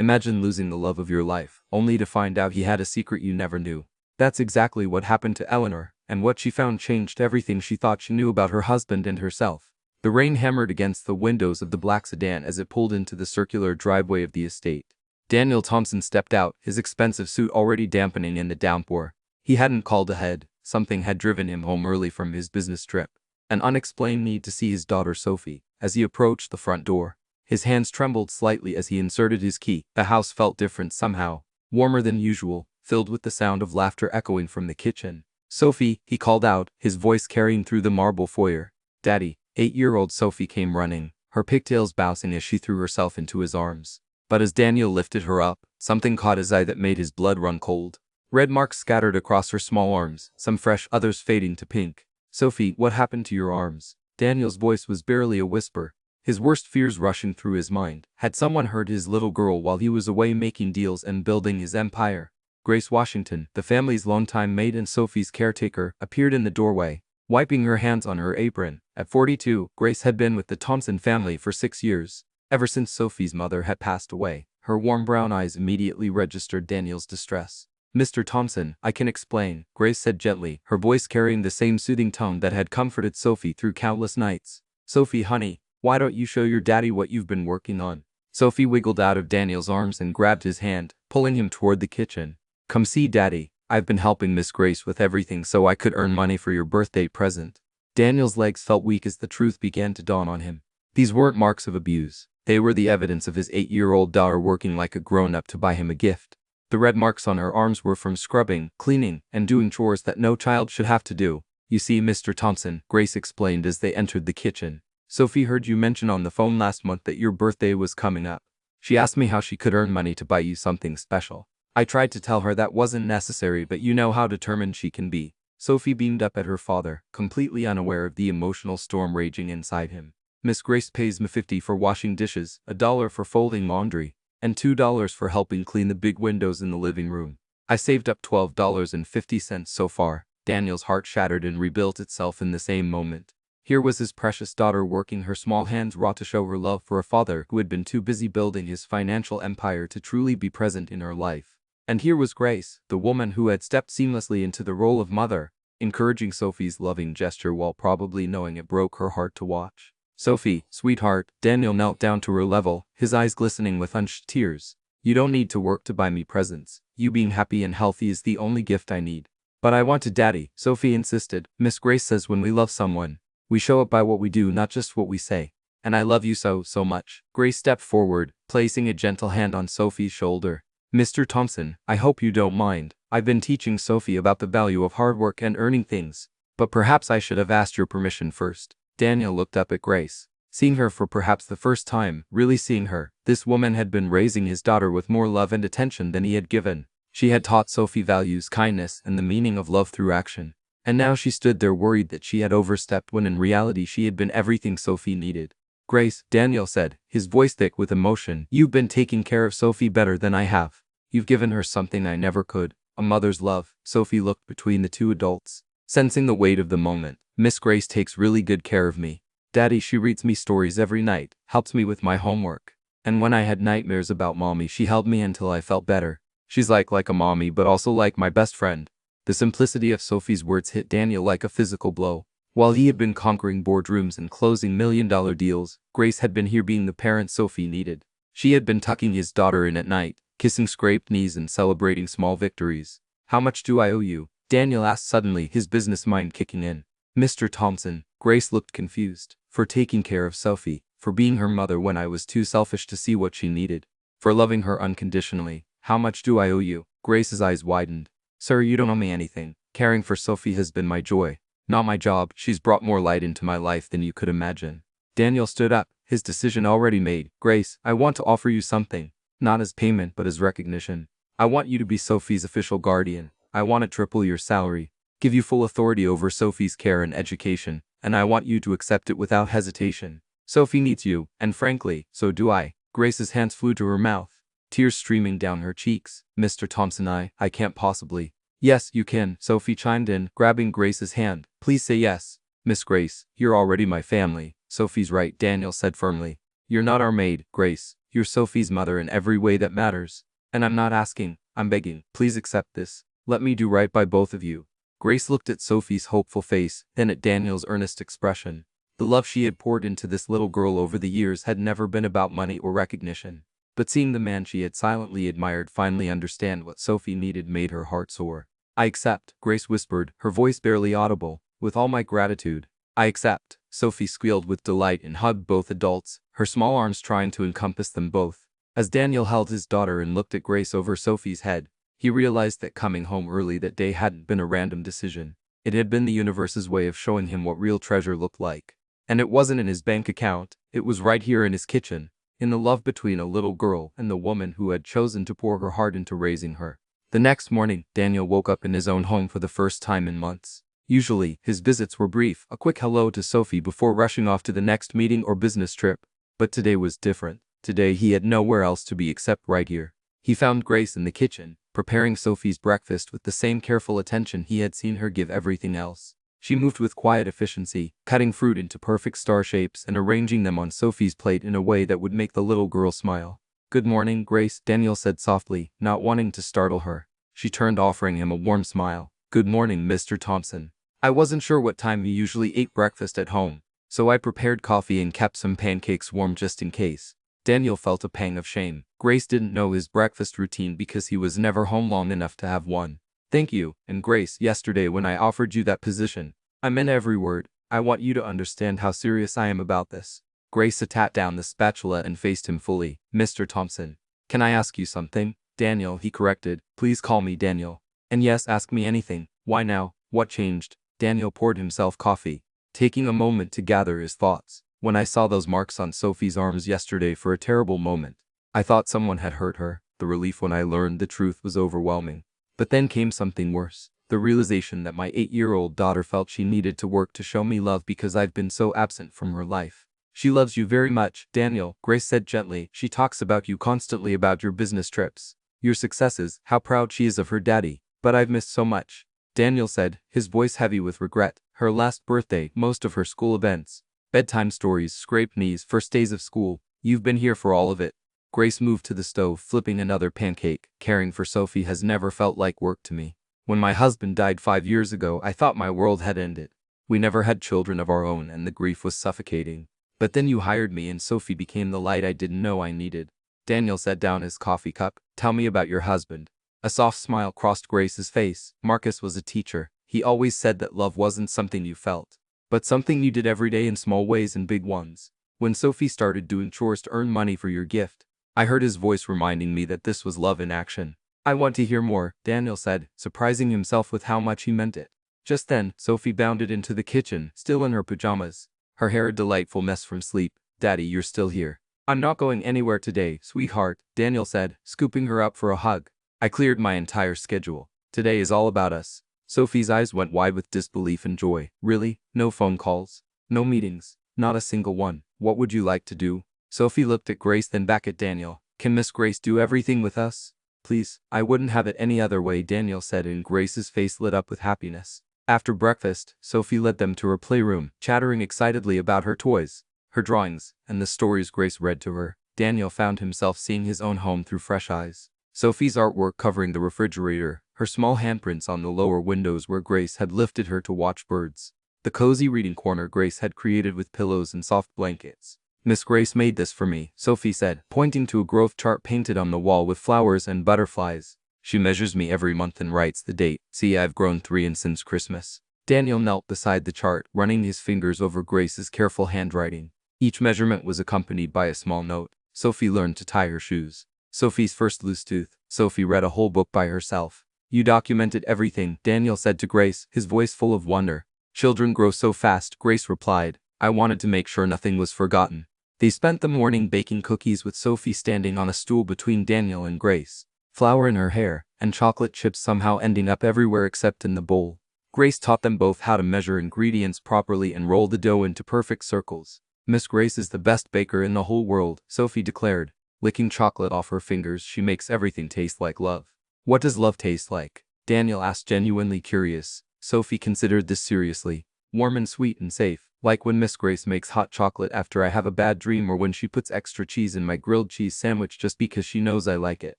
Imagine losing the love of your life, only to find out he had a secret you never knew. That's exactly what happened to Eleanor, and what she found changed everything she thought she knew about her husband and herself. The rain hammered against the windows of the black sedan as it pulled into the circular driveway of the estate. Daniel Thompson stepped out, his expensive suit already dampening in the downpour. He hadn't called ahead. Something had driven him home early from his business trip. An unexplained need to see his daughter Sophie. As he approached the front door, his hands trembled slightly as he inserted his key. The house felt different somehow, warmer than usual, filled with the sound of laughter echoing from the kitchen. "Sophie," he called out, his voice carrying through the marble foyer. "Daddy." 8-year-old Sophie came running, her pigtails bouncing as she threw herself into his arms. But as Daniel lifted her up, something caught his eye that made his blood run cold. Red marks scattered across her small arms, some fresh, others fading to pink. "Sophie, what happened to your arms?" Daniel's voice was barely a whisper, his worst fears rushing through his mind. Had someone hurt his little girl while he was away making deals and building his empire? Grace Washington, the family's longtime maid and Sophie's caretaker, appeared in the doorway, wiping her hands on her apron. At 42, Grace had been with the Thompson family for 6 years. Ever since Sophie's mother had passed away, her warm brown eyes immediately registered Daniel's distress. "Mr. Thompson, I can explain," Grace said gently, her voice carrying the same soothing tone that had comforted Sophie through countless nights. "Sophie, honey, why don't you show your daddy what you've been working on?" Sophie wiggled out of Daniel's arms and grabbed his hand, pulling him toward the kitchen. "Come see Daddy. I've been helping Miss Grace with everything so I could earn money for your birthday present." Daniel's legs felt weak as the truth began to dawn on him. These weren't marks of abuse. They were the evidence of his 8-year-old daughter working like a grown-up to buy him a gift. The red marks on her arms were from scrubbing, cleaning, and doing chores that no child should have to do. "You see, Mr. Thompson," Grace explained as they entered the kitchen, "Sophie heard you mention on the phone last month that your birthday was coming up. She asked me how she could earn money to buy you something special. I tried to tell her that wasn't necessary, but you know how determined she can be." Sophie beamed up at her father, completely unaware of the emotional storm raging inside him. "Miss Grace pays me $50 for washing dishes, $1 for folding laundry, and $2 for helping clean the big windows in the living room. I saved up $12.50 so far." Daniel's heart shattered and rebuilt itself in the same moment. Here was his precious daughter working her small hands raw to show her love for a father who had been too busy building his financial empire to truly be present in her life. And here was Grace, the woman who had stepped seamlessly into the role of mother, encouraging Sophie's loving gesture while probably knowing it broke her heart to watch. "Sophie, sweetheart," Daniel knelt down to her level, his eyes glistening with unshed tears. "You don't need to work to buy me presents. You being happy and healthy is the only gift I need." "But I want a daddy," Sophie insisted. "Miss Grace says when we love someone, we show it by what we do, not just what we say. And I love you so much." Grace stepped forward, placing a gentle hand on Sophie's shoulder. "Mr. Thompson, I hope you don't mind. I've been teaching Sophie about the value of hard work and earning things. But perhaps I should have asked your permission first." Daniel looked up at Grace, seeing her for perhaps the first time, really seeing her. This woman had been raising his daughter with more love and attention than he had given. She had taught Sophie values, kindness, and the meaning of love through action. And now she stood there worried that she had overstepped when in reality she had been everything Sophie needed. "Grace," Daniel said, his voice thick with emotion, "you've been taking care of Sophie better than I have. You've given her something I never could, a mother's love." Sophie looked between the two adults, sensing the weight of the moment. "Miss Grace takes really good care of me. Daddy, she reads me stories every night, helps me with my homework. And when I had nightmares about mommy, she held me until I felt better. She's like a mommy but also like my best friend." The simplicity of Sophie's words hit Daniel like a physical blow. While he had been conquering boardrooms and closing million-dollar deals, Grace had been here being the parent Sophie needed. She had been tucking his daughter in at night, kissing scraped knees and celebrating small victories. "How much do I owe you?" Daniel asked suddenly, his business mind kicking in. "Mr. Thompson," Grace looked confused. "For taking care of Sophie, for being her mother when I was too selfish to see what she needed, for loving her unconditionally. How much do I owe you?" Grace's eyes widened. "Sir, you don't owe me anything. Caring for Sophie has been my joy, not my job. She's brought more light into my life than you could imagine." Daniel stood up, his decision already made. "Grace, I want to offer you something. Not as payment but as recognition. I want you to be Sophie's official guardian. I want to triple your salary, give you full authority over Sophie's care and education, and I want you to accept it without hesitation. Sophie needs you, and frankly, so do I." Grace's hands flew to her mouth, tears streaming down her cheeks. "Mr. Thompson, I can't possibly." "Yes, you can," Sophie chimed in, grabbing Grace's hand. "Please say yes." "Miss Grace, you're already my family." "Sophie's right," Daniel said firmly. "You're not our maid, Grace. You're Sophie's mother in every way that matters. And I'm not asking, I'm begging. Please accept this. Let me do right by both of you." Grace looked at Sophie's hopeful face, then at Daniel's earnest expression. The love she had poured into this little girl over the years had never been about money or recognition. But seeing the man she had silently admired finally understand what Sophie needed made her heart soar. "I accept," Grace whispered, her voice barely audible. "With all my gratitude. I accept." Sophie squealed with delight and hugged both adults, her small arms trying to encompass them both. As Daniel held his daughter and looked at Grace over Sophie's head, he realized that coming home early that day hadn't been a random decision. It had been the universe's way of showing him what real treasure looked like. And it wasn't in his bank account, it was right here in his kitchen, in the love between a little girl and the woman who had chosen to pour her heart into raising her. The next morning, Daniel woke up in his own home for the first time in months. Usually, his visits were brief, a quick hello to Sophie before rushing off to the next meeting or business trip. But today was different. Today he had nowhere else to be except right here. He found Grace in the kitchen, preparing Sophie's breakfast with the same careful attention he had seen her give everything else. She moved with quiet efficiency, cutting fruit into perfect star shapes and arranging them on Sophie's plate in a way that would make the little girl smile. "Good morning, Grace," Daniel said softly, not wanting to startle her. She turned, offering him a warm smile. "Good morning, Mr. Thompson. I wasn't sure what time you usually ate breakfast at home, so I prepared coffee and kept some pancakes warm just in case." Daniel felt a pang of shame. Grace didn't know his breakfast routine because he was never home long enough to have one. "Thank you, and Grace, yesterday when I offered you that position, I meant every word. I want you to understand how serious I am about this." Grace sat down the spatula and faced him fully. "Mr. Thompson, can I ask you something?" "Daniel," he corrected. "Please call me Daniel. And yes, ask me anything." "Why now? What changed?" Daniel poured himself coffee, taking a moment to gather his thoughts. "When I saw those marks on Sophie's arms yesterday for a terrible moment, I thought someone had hurt her. The relief when I learned the truth was overwhelming. But then came something worse. The realization that my 8-year-old daughter felt she needed to work to show me love because I've been so absent from her life." "She loves you very much, Daniel," Grace said gently. "She talks about you constantly, about your business trips, your successes, how proud she is of her daddy. But I've missed so much," Daniel said, his voice heavy with regret. "Her last birthday, most of her school events, bedtime stories, scraped knees, first days of school. You've been here for all of it." Grace moved to the stove, flipping another pancake. "Caring for Sophie has never felt like work to me. When my husband died 5 years ago, I thought my world had ended. We never had children of our own and the grief was suffocating. But then you hired me and Sophie became the light I didn't know I needed." Daniel set down his coffee cup. "Tell me about your husband." A soft smile crossed Grace's face. "Marcus was a teacher. He always said that love wasn't something you felt, but something you did every day in small ways and big ones. When Sophie started doing chores to earn money for your gift, I heard his voice reminding me that this was love in action." "I want to hear more," Daniel said, surprising himself with how much he meant it. Just then, Sophie bounded into the kitchen, still in her pajamas, her hair a delightful mess from sleep. "Daddy, you're still here." "I'm not going anywhere today, sweetheart," Daniel said, scooping her up for a hug. "I cleared my entire schedule. Today is all about us." Sophie's eyes went wide with disbelief and joy. "Really? No phone calls? No meetings? Not a single one? What would you like to do?" Sophie looked at Grace, then back at Daniel. "Can Miss Grace do everything with us?" "Please, I wouldn't have it any other way," Daniel said, and Grace's face lit up with happiness. After breakfast, Sophie led them to her playroom, chattering excitedly about her toys, her drawings, and the stories Grace read to her. Daniel found himself seeing his own home through fresh eyes. Sophie's artwork covering the refrigerator, her small handprints on the lower windows where Grace had lifted her to watch birds, the cozy reading corner Grace had created with pillows and soft blankets. "Miss Grace made this for me," Sophie said, pointing to a growth chart painted on the wall with flowers and butterflies. "She measures me every month and writes the date. See, I've grown 3 inches since Christmas." Daniel knelt beside the chart, running his fingers over Grace's careful handwriting. Each measurement was accompanied by a small note. Sophie learned to tie her shoes. Sophie's first loose tooth. Sophie read a whole book by herself. "You documented everything," Daniel said to Grace, his voice full of wonder. "Children grow so fast," Grace replied. "I wanted to make sure nothing was forgotten." They spent the morning baking cookies with Sophie standing on a stool between Daniel and Grace, flour in her hair, and chocolate chips somehow ending up everywhere except in the bowl. Grace taught them both how to measure ingredients properly and roll the dough into perfect circles. "Miss Grace is the best baker in the whole world," Sophie declared, licking chocolate off her fingers. "She makes everything taste like love." "What does love taste like?" Daniel asked, genuinely curious. Sophie considered this seriously. "Warm and sweet and safe, Like when Miss Grace makes hot chocolate after I have a bad dream, or when she puts extra cheese in my grilled cheese sandwich just because she knows I like it.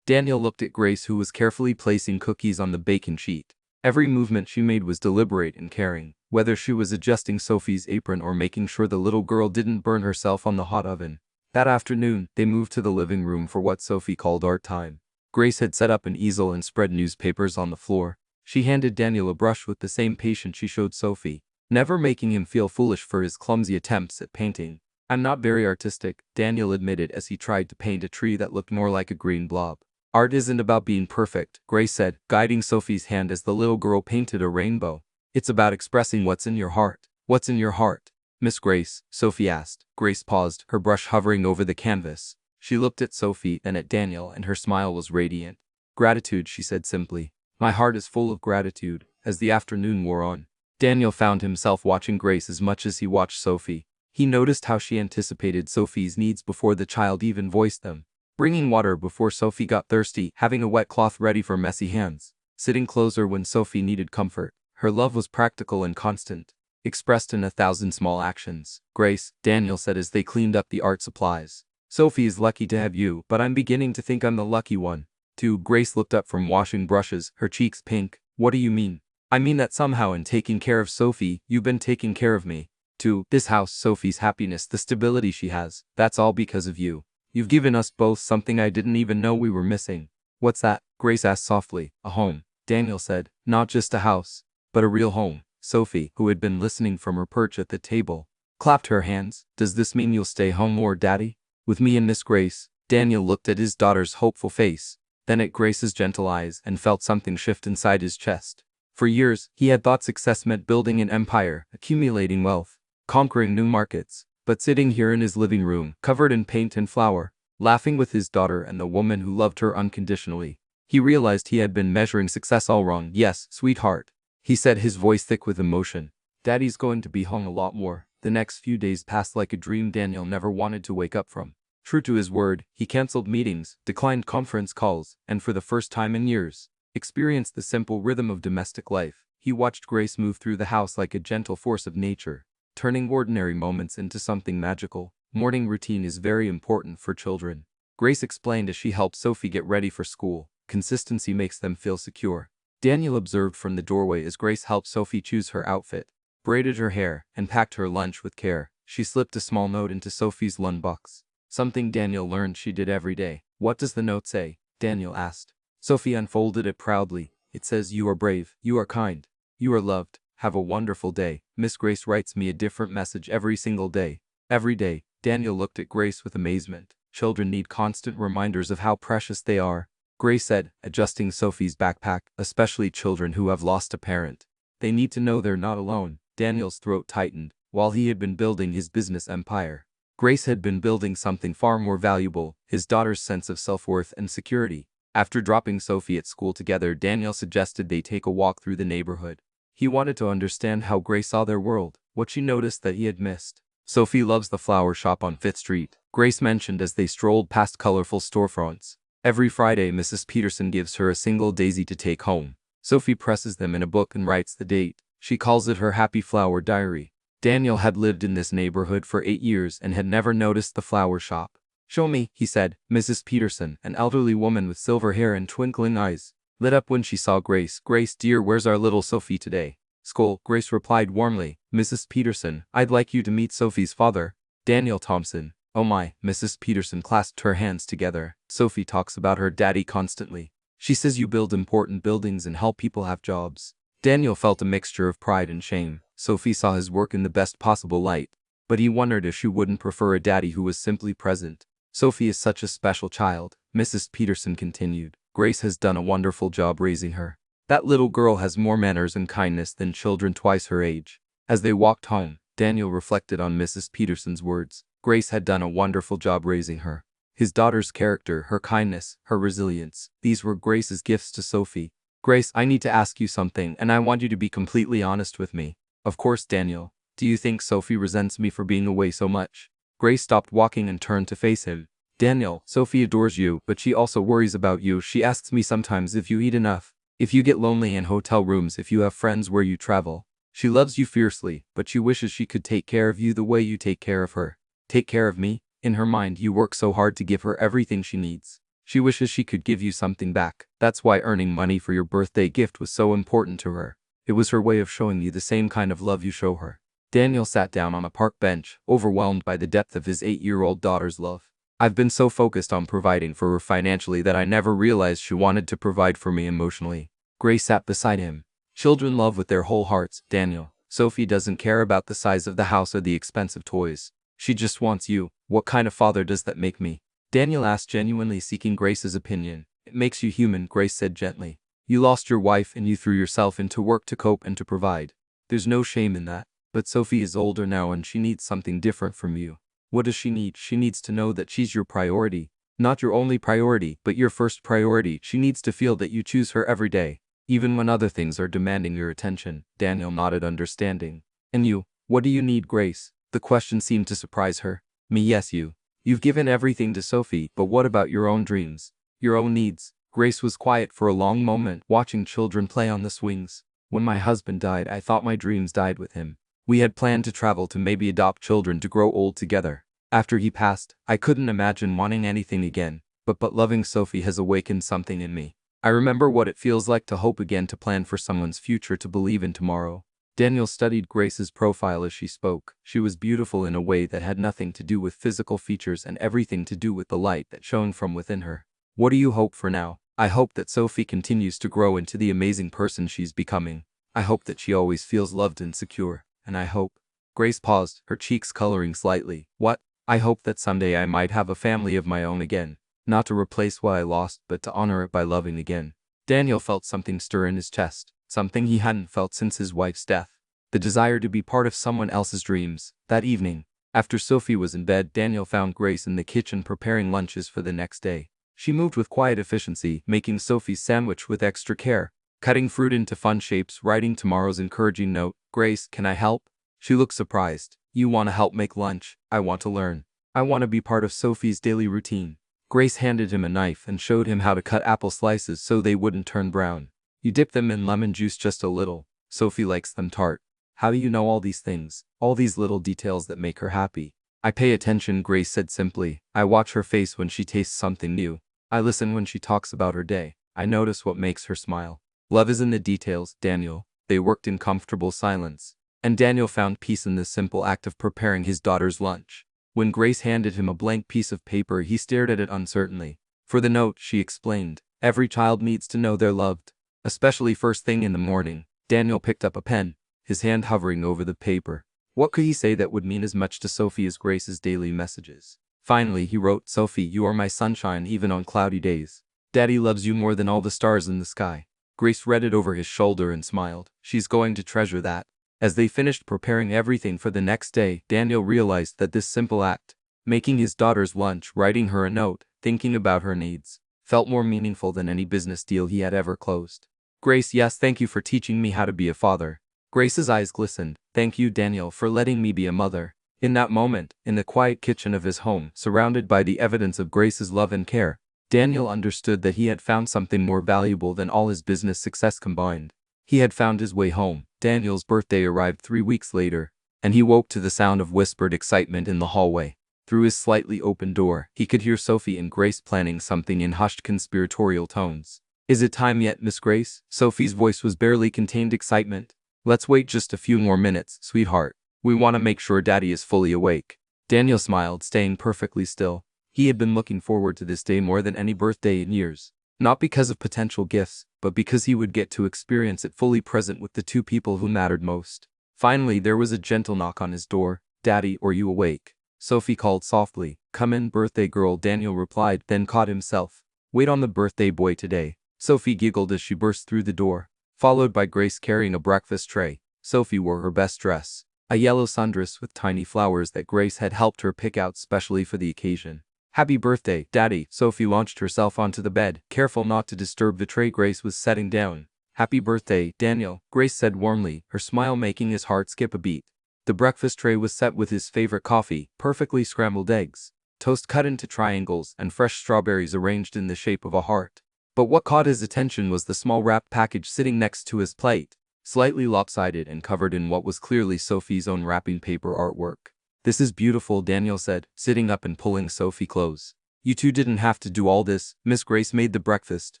Daniel looked at Grace, who was carefully placing cookies on the baking sheet. Every movement she made was deliberate and caring, whether she was adjusting Sophie's apron or making sure the little girl didn't burn herself on the hot oven. That afternoon, they moved to the living room for what Sophie called art time. Grace had set up an easel and spread newspapers on the floor. She handed Daniel a brush with the same patience she showed Sophie, never making him feel foolish for his clumsy attempts at painting. "I'm not very artistic," Daniel admitted as he tried to paint a tree that looked more like a green blob. "Art isn't about being perfect," Grace said, guiding Sophie's hand as the little girl painted a rainbow. "It's about expressing what's in your heart." "What's in your heart, Miss Grace?" Sophie asked. Grace paused, her brush hovering over the canvas. She looked at Sophie, then at Daniel, and her smile was radiant. "Gratitude," she said simply. "My heart is full of gratitude." As the afternoon wore on, Daniel found himself watching Grace as much as he watched Sophie. He noticed how she anticipated Sophie's needs before the child even voiced them. Bringing water before Sophie got thirsty, having a wet cloth ready for messy hands, sitting closer when Sophie needed comfort. Her love was practical and constant, expressed in 1,000 small actions. "Grace," Daniel said as they cleaned up the art supplies, "Sophie is lucky to have you, but I'm beginning to think I'm the lucky one, too." Grace looked up from washing brushes, her cheeks pink. "What do you mean?" "I mean that somehow in taking care of Sophie, you've been taking care of me, too. This house, Sophie's happiness, the stability she has, that's all because of you. You've given us both something I didn't even know we were missing." "What's that?" Grace asked softly. "A home," Daniel said. "Not just a house, but a real home." Sophie, who had been listening from her perch at the table, clapped her hands. "Does this mean you'll stay home more, Daddy? With me and Miss Grace?" Daniel looked at his daughter's hopeful face, then at Grace's gentle eyes, and felt something shift inside his chest. For years, he had thought success meant building an empire, accumulating wealth, conquering new markets. But sitting here in his living room, covered in paint and flour, laughing with his daughter and the woman who loved her unconditionally, he realized he had been measuring success all wrong. "Yes, sweetheart," he said, his voice thick with emotion. "Daddy's going to be home a lot more." The next few days passed like a dream Daniel never wanted to wake up from. True to his word, he canceled meetings, declined conference calls, and for the first time in years, experienced the simple rhythm of domestic life. He watched Grace move through the house like a gentle force of nature, turning ordinary moments into something magical. Morning routine is very important for children, Grace explained as she helped Sophie get ready for school. Consistency makes them feel secure. Daniel observed from the doorway as Grace helped Sophie choose her outfit, braided her hair, and packed her lunch with care. She slipped a small note into Sophie's lunchbox, something Daniel learned she did every day. "What does the note say?" Daniel asked. Sophie unfolded it proudly. "It says, you are brave, you are kind, you are loved. Have a wonderful day. Miss Grace writes me a different message every single day." Every day, Daniel looked at Grace with amazement. Children need constant reminders of how precious they are, Grace said, adjusting Sophie's backpack, "especially children who have lost a parent. They need to know they're not alone." Daniel's throat tightened. While he had been building his business empire, Grace had been building something far more valuable, his daughter's sense of self-worth and security. After dropping Sophie at school together, Daniel suggested they take a walk through the neighborhood. He wanted to understand how Grace saw their world, what she noticed that he had missed. "Sophie loves the flower shop on 5th Street, Grace mentioned as they strolled past colorful storefronts. "Every Friday, Mrs. Peterson gives her a single daisy to take home. Sophie presses them in a book and writes the date. She calls it her Happy Flower Diary." Daniel had lived in this neighborhood for 8 years and had never noticed the flower shop. "Show me," he said. Mrs. Peterson, an elderly woman with silver hair and twinkling eyes, lit up when she saw Grace. "Grace, dear, where's our little Sophie today?" "School," Grace replied warmly. "Mrs. Peterson, I'd like you to meet Sophie's father, Daniel Thompson." "Oh my," Mrs. Peterson clasped her hands together. "Sophie talks about her daddy constantly. She says you build important buildings and help people have jobs." Daniel felt a mixture of pride and shame. Sophie saw his work in the best possible light, but he wondered if she wouldn't prefer a daddy who was simply present. "Sophie is such a special child," Mrs. Peterson continued. "Grace has done a wonderful job raising her. That little girl has more manners and kindness than children twice her age." As they walked home, Daniel reflected on Mrs. Peterson's words. Grace had done a wonderful job raising her. His daughter's character, her kindness, her resilience, these were Grace's gifts to Sophie. "Grace, I need to ask you something, and I want you to be completely honest with me." "Of course, Daniel. Do you think Sophie resents me for being away so much?" Grace stopped walking and turned to face him. "Daniel, Sophie adores you, but she also worries about you. She asks me sometimes if you eat enough, if you get lonely in hotel rooms, if you have friends where you travel. She loves you fiercely, but she wishes she could take care of you the way you take care of her. Take care of me? In her mind, you work so hard to give her everything she needs. She wishes she could give you something back. That's why earning money for your birthday gift was so important to her. It was her way of showing you the same kind of love you show her. Daniel sat down on a park bench, overwhelmed by the depth of his 8-year-old daughter's love. I've been so focused on providing for her financially that I never realized she wanted to provide for me emotionally. Grace sat beside him. Children love with their whole hearts, Daniel. Sophie doesn't care about the size of the house or the expensive toys. She just wants you. What kind of father does that make me? Daniel asked, genuinely seeking Grace's opinion. It makes you human, Grace said gently. You lost your wife and you threw yourself into work to cope and to provide. There's no shame in that. But Sophie is older now and she needs something different from you. What does she need? She needs to know that she's your priority. Not your only priority, but your first priority. She needs to feel that you choose her every day, even when other things are demanding your attention. Daniel nodded, understanding. And you? What do you need, Grace? The question seemed to surprise her. Me? Yes, you. You've given everything to Sophie, but what about your own dreams? Your own needs? Grace was quiet for a long moment, watching children play on the swings. When my husband died, I thought my dreams died with him. We had planned to travel, to maybe adopt children, to grow old together. After he passed, I couldn't imagine wanting anything again, but loving Sophie has awakened something in me. I remember what it feels like to hope again, to plan for someone's future, to believe in tomorrow. Daniel studied Grace's profile as she spoke. She was beautiful in a way that had nothing to do with physical features and everything to do with the light that shone from within her. What do you hope for now? I hope that Sophie continues to grow into the amazing person she's becoming. I hope that she always feels loved and secure. And I hope. Grace paused, her cheeks coloring slightly. What? I hope that someday I might have a family of my own again. Not to replace what I lost, but to honor it by loving again. Daniel felt something stir in his chest, something he hadn't felt since his wife's death. The desire to be part of someone else's dreams. That evening, after Sophie was in bed, Daniel found Grace in the kitchen preparing lunches for the next day. She moved with quiet efficiency, making Sophie's sandwich with extra care, cutting fruit into fun shapes, writing tomorrow's encouraging note. Grace, can I help? She looked surprised. You want to help make lunch? I want to learn. I want to be part of Sophie's daily routine. Grace handed him a knife and showed him how to cut apple slices so they wouldn't turn brown. You dip them in lemon juice just a little. Sophie likes them tart. How do you know all these things? All these little details that make her happy. I pay attention, Grace said simply. I watch her face when she tastes something new. I listen when she talks about her day. I notice what makes her smile. Love is in the details, Daniel. They worked in comfortable silence. And Daniel found peace in the simple act of preparing his daughter's lunch. When Grace handed him a blank piece of paper, he stared at it uncertainly. For the note, she explained. Every child needs to know they're loved, especially first thing in the morning. Daniel picked up a pen, his hand hovering over the paper. What could he say that would mean as much to Sophie as Grace's daily messages? Finally, he wrote, Sophie, you are my sunshine even on cloudy days. Daddy loves you more than all the stars in the sky. Grace read it over his shoulder and smiled. She's going to treasure that. As they finished preparing everything for the next day, Daniel realized that this simple act, making his daughter's lunch, writing her a note, thinking about her needs, felt more meaningful than any business deal he had ever closed. Grace, yes, thank you for teaching me how to be a father. Grace's eyes glistened. Thank you, Daniel, for letting me be a mother. In that moment, in the quiet kitchen of his home, surrounded by the evidence of Grace's love and care, Daniel understood that he had found something more valuable than all his business success combined. He had found his way home. Daniel's birthday arrived 3 weeks later, and he woke to the sound of whispered excitement in the hallway. Through his slightly open door, he could hear Sophie and Grace planning something in hushed conspiratorial tones. Is it time yet, Miss Grace? Sophie's voice was barely contained excitement. Let's wait just a few more minutes, sweetheart. We want to make sure Daddy is fully awake. Daniel smiled, staying perfectly still. He had been looking forward to this day more than any birthday in years. Not because of potential gifts, but because he would get to experience it fully present with the two people who mattered most. Finally, there was a gentle knock on his door. Daddy, are you awake? Sophie called softly. Come in, birthday girl, Daniel replied, then caught himself. Wait on the birthday boy today. Sophie giggled as she burst through the door, followed by Grace carrying a breakfast tray. Sophie wore her best dress, a yellow sundress with tiny flowers that Grace had helped her pick out specially for the occasion. Happy birthday, Daddy. Sophie launched herself onto the bed, careful not to disturb the tray Grace was setting down. Happy birthday, Daniel, Grace said warmly, her smile making his heart skip a beat. The breakfast tray was set with his favorite coffee, perfectly scrambled eggs, toast cut into triangles, and fresh strawberries arranged in the shape of a heart. But what caught his attention was the small wrapped package sitting next to his plate. slightly lopsided and covered in what was clearly Sophie's own wrapping paper artwork. "This is beautiful," Daniel said, sitting up and pulling Sophie close. "You two didn't have to do all this. Miss Grace made the breakfast.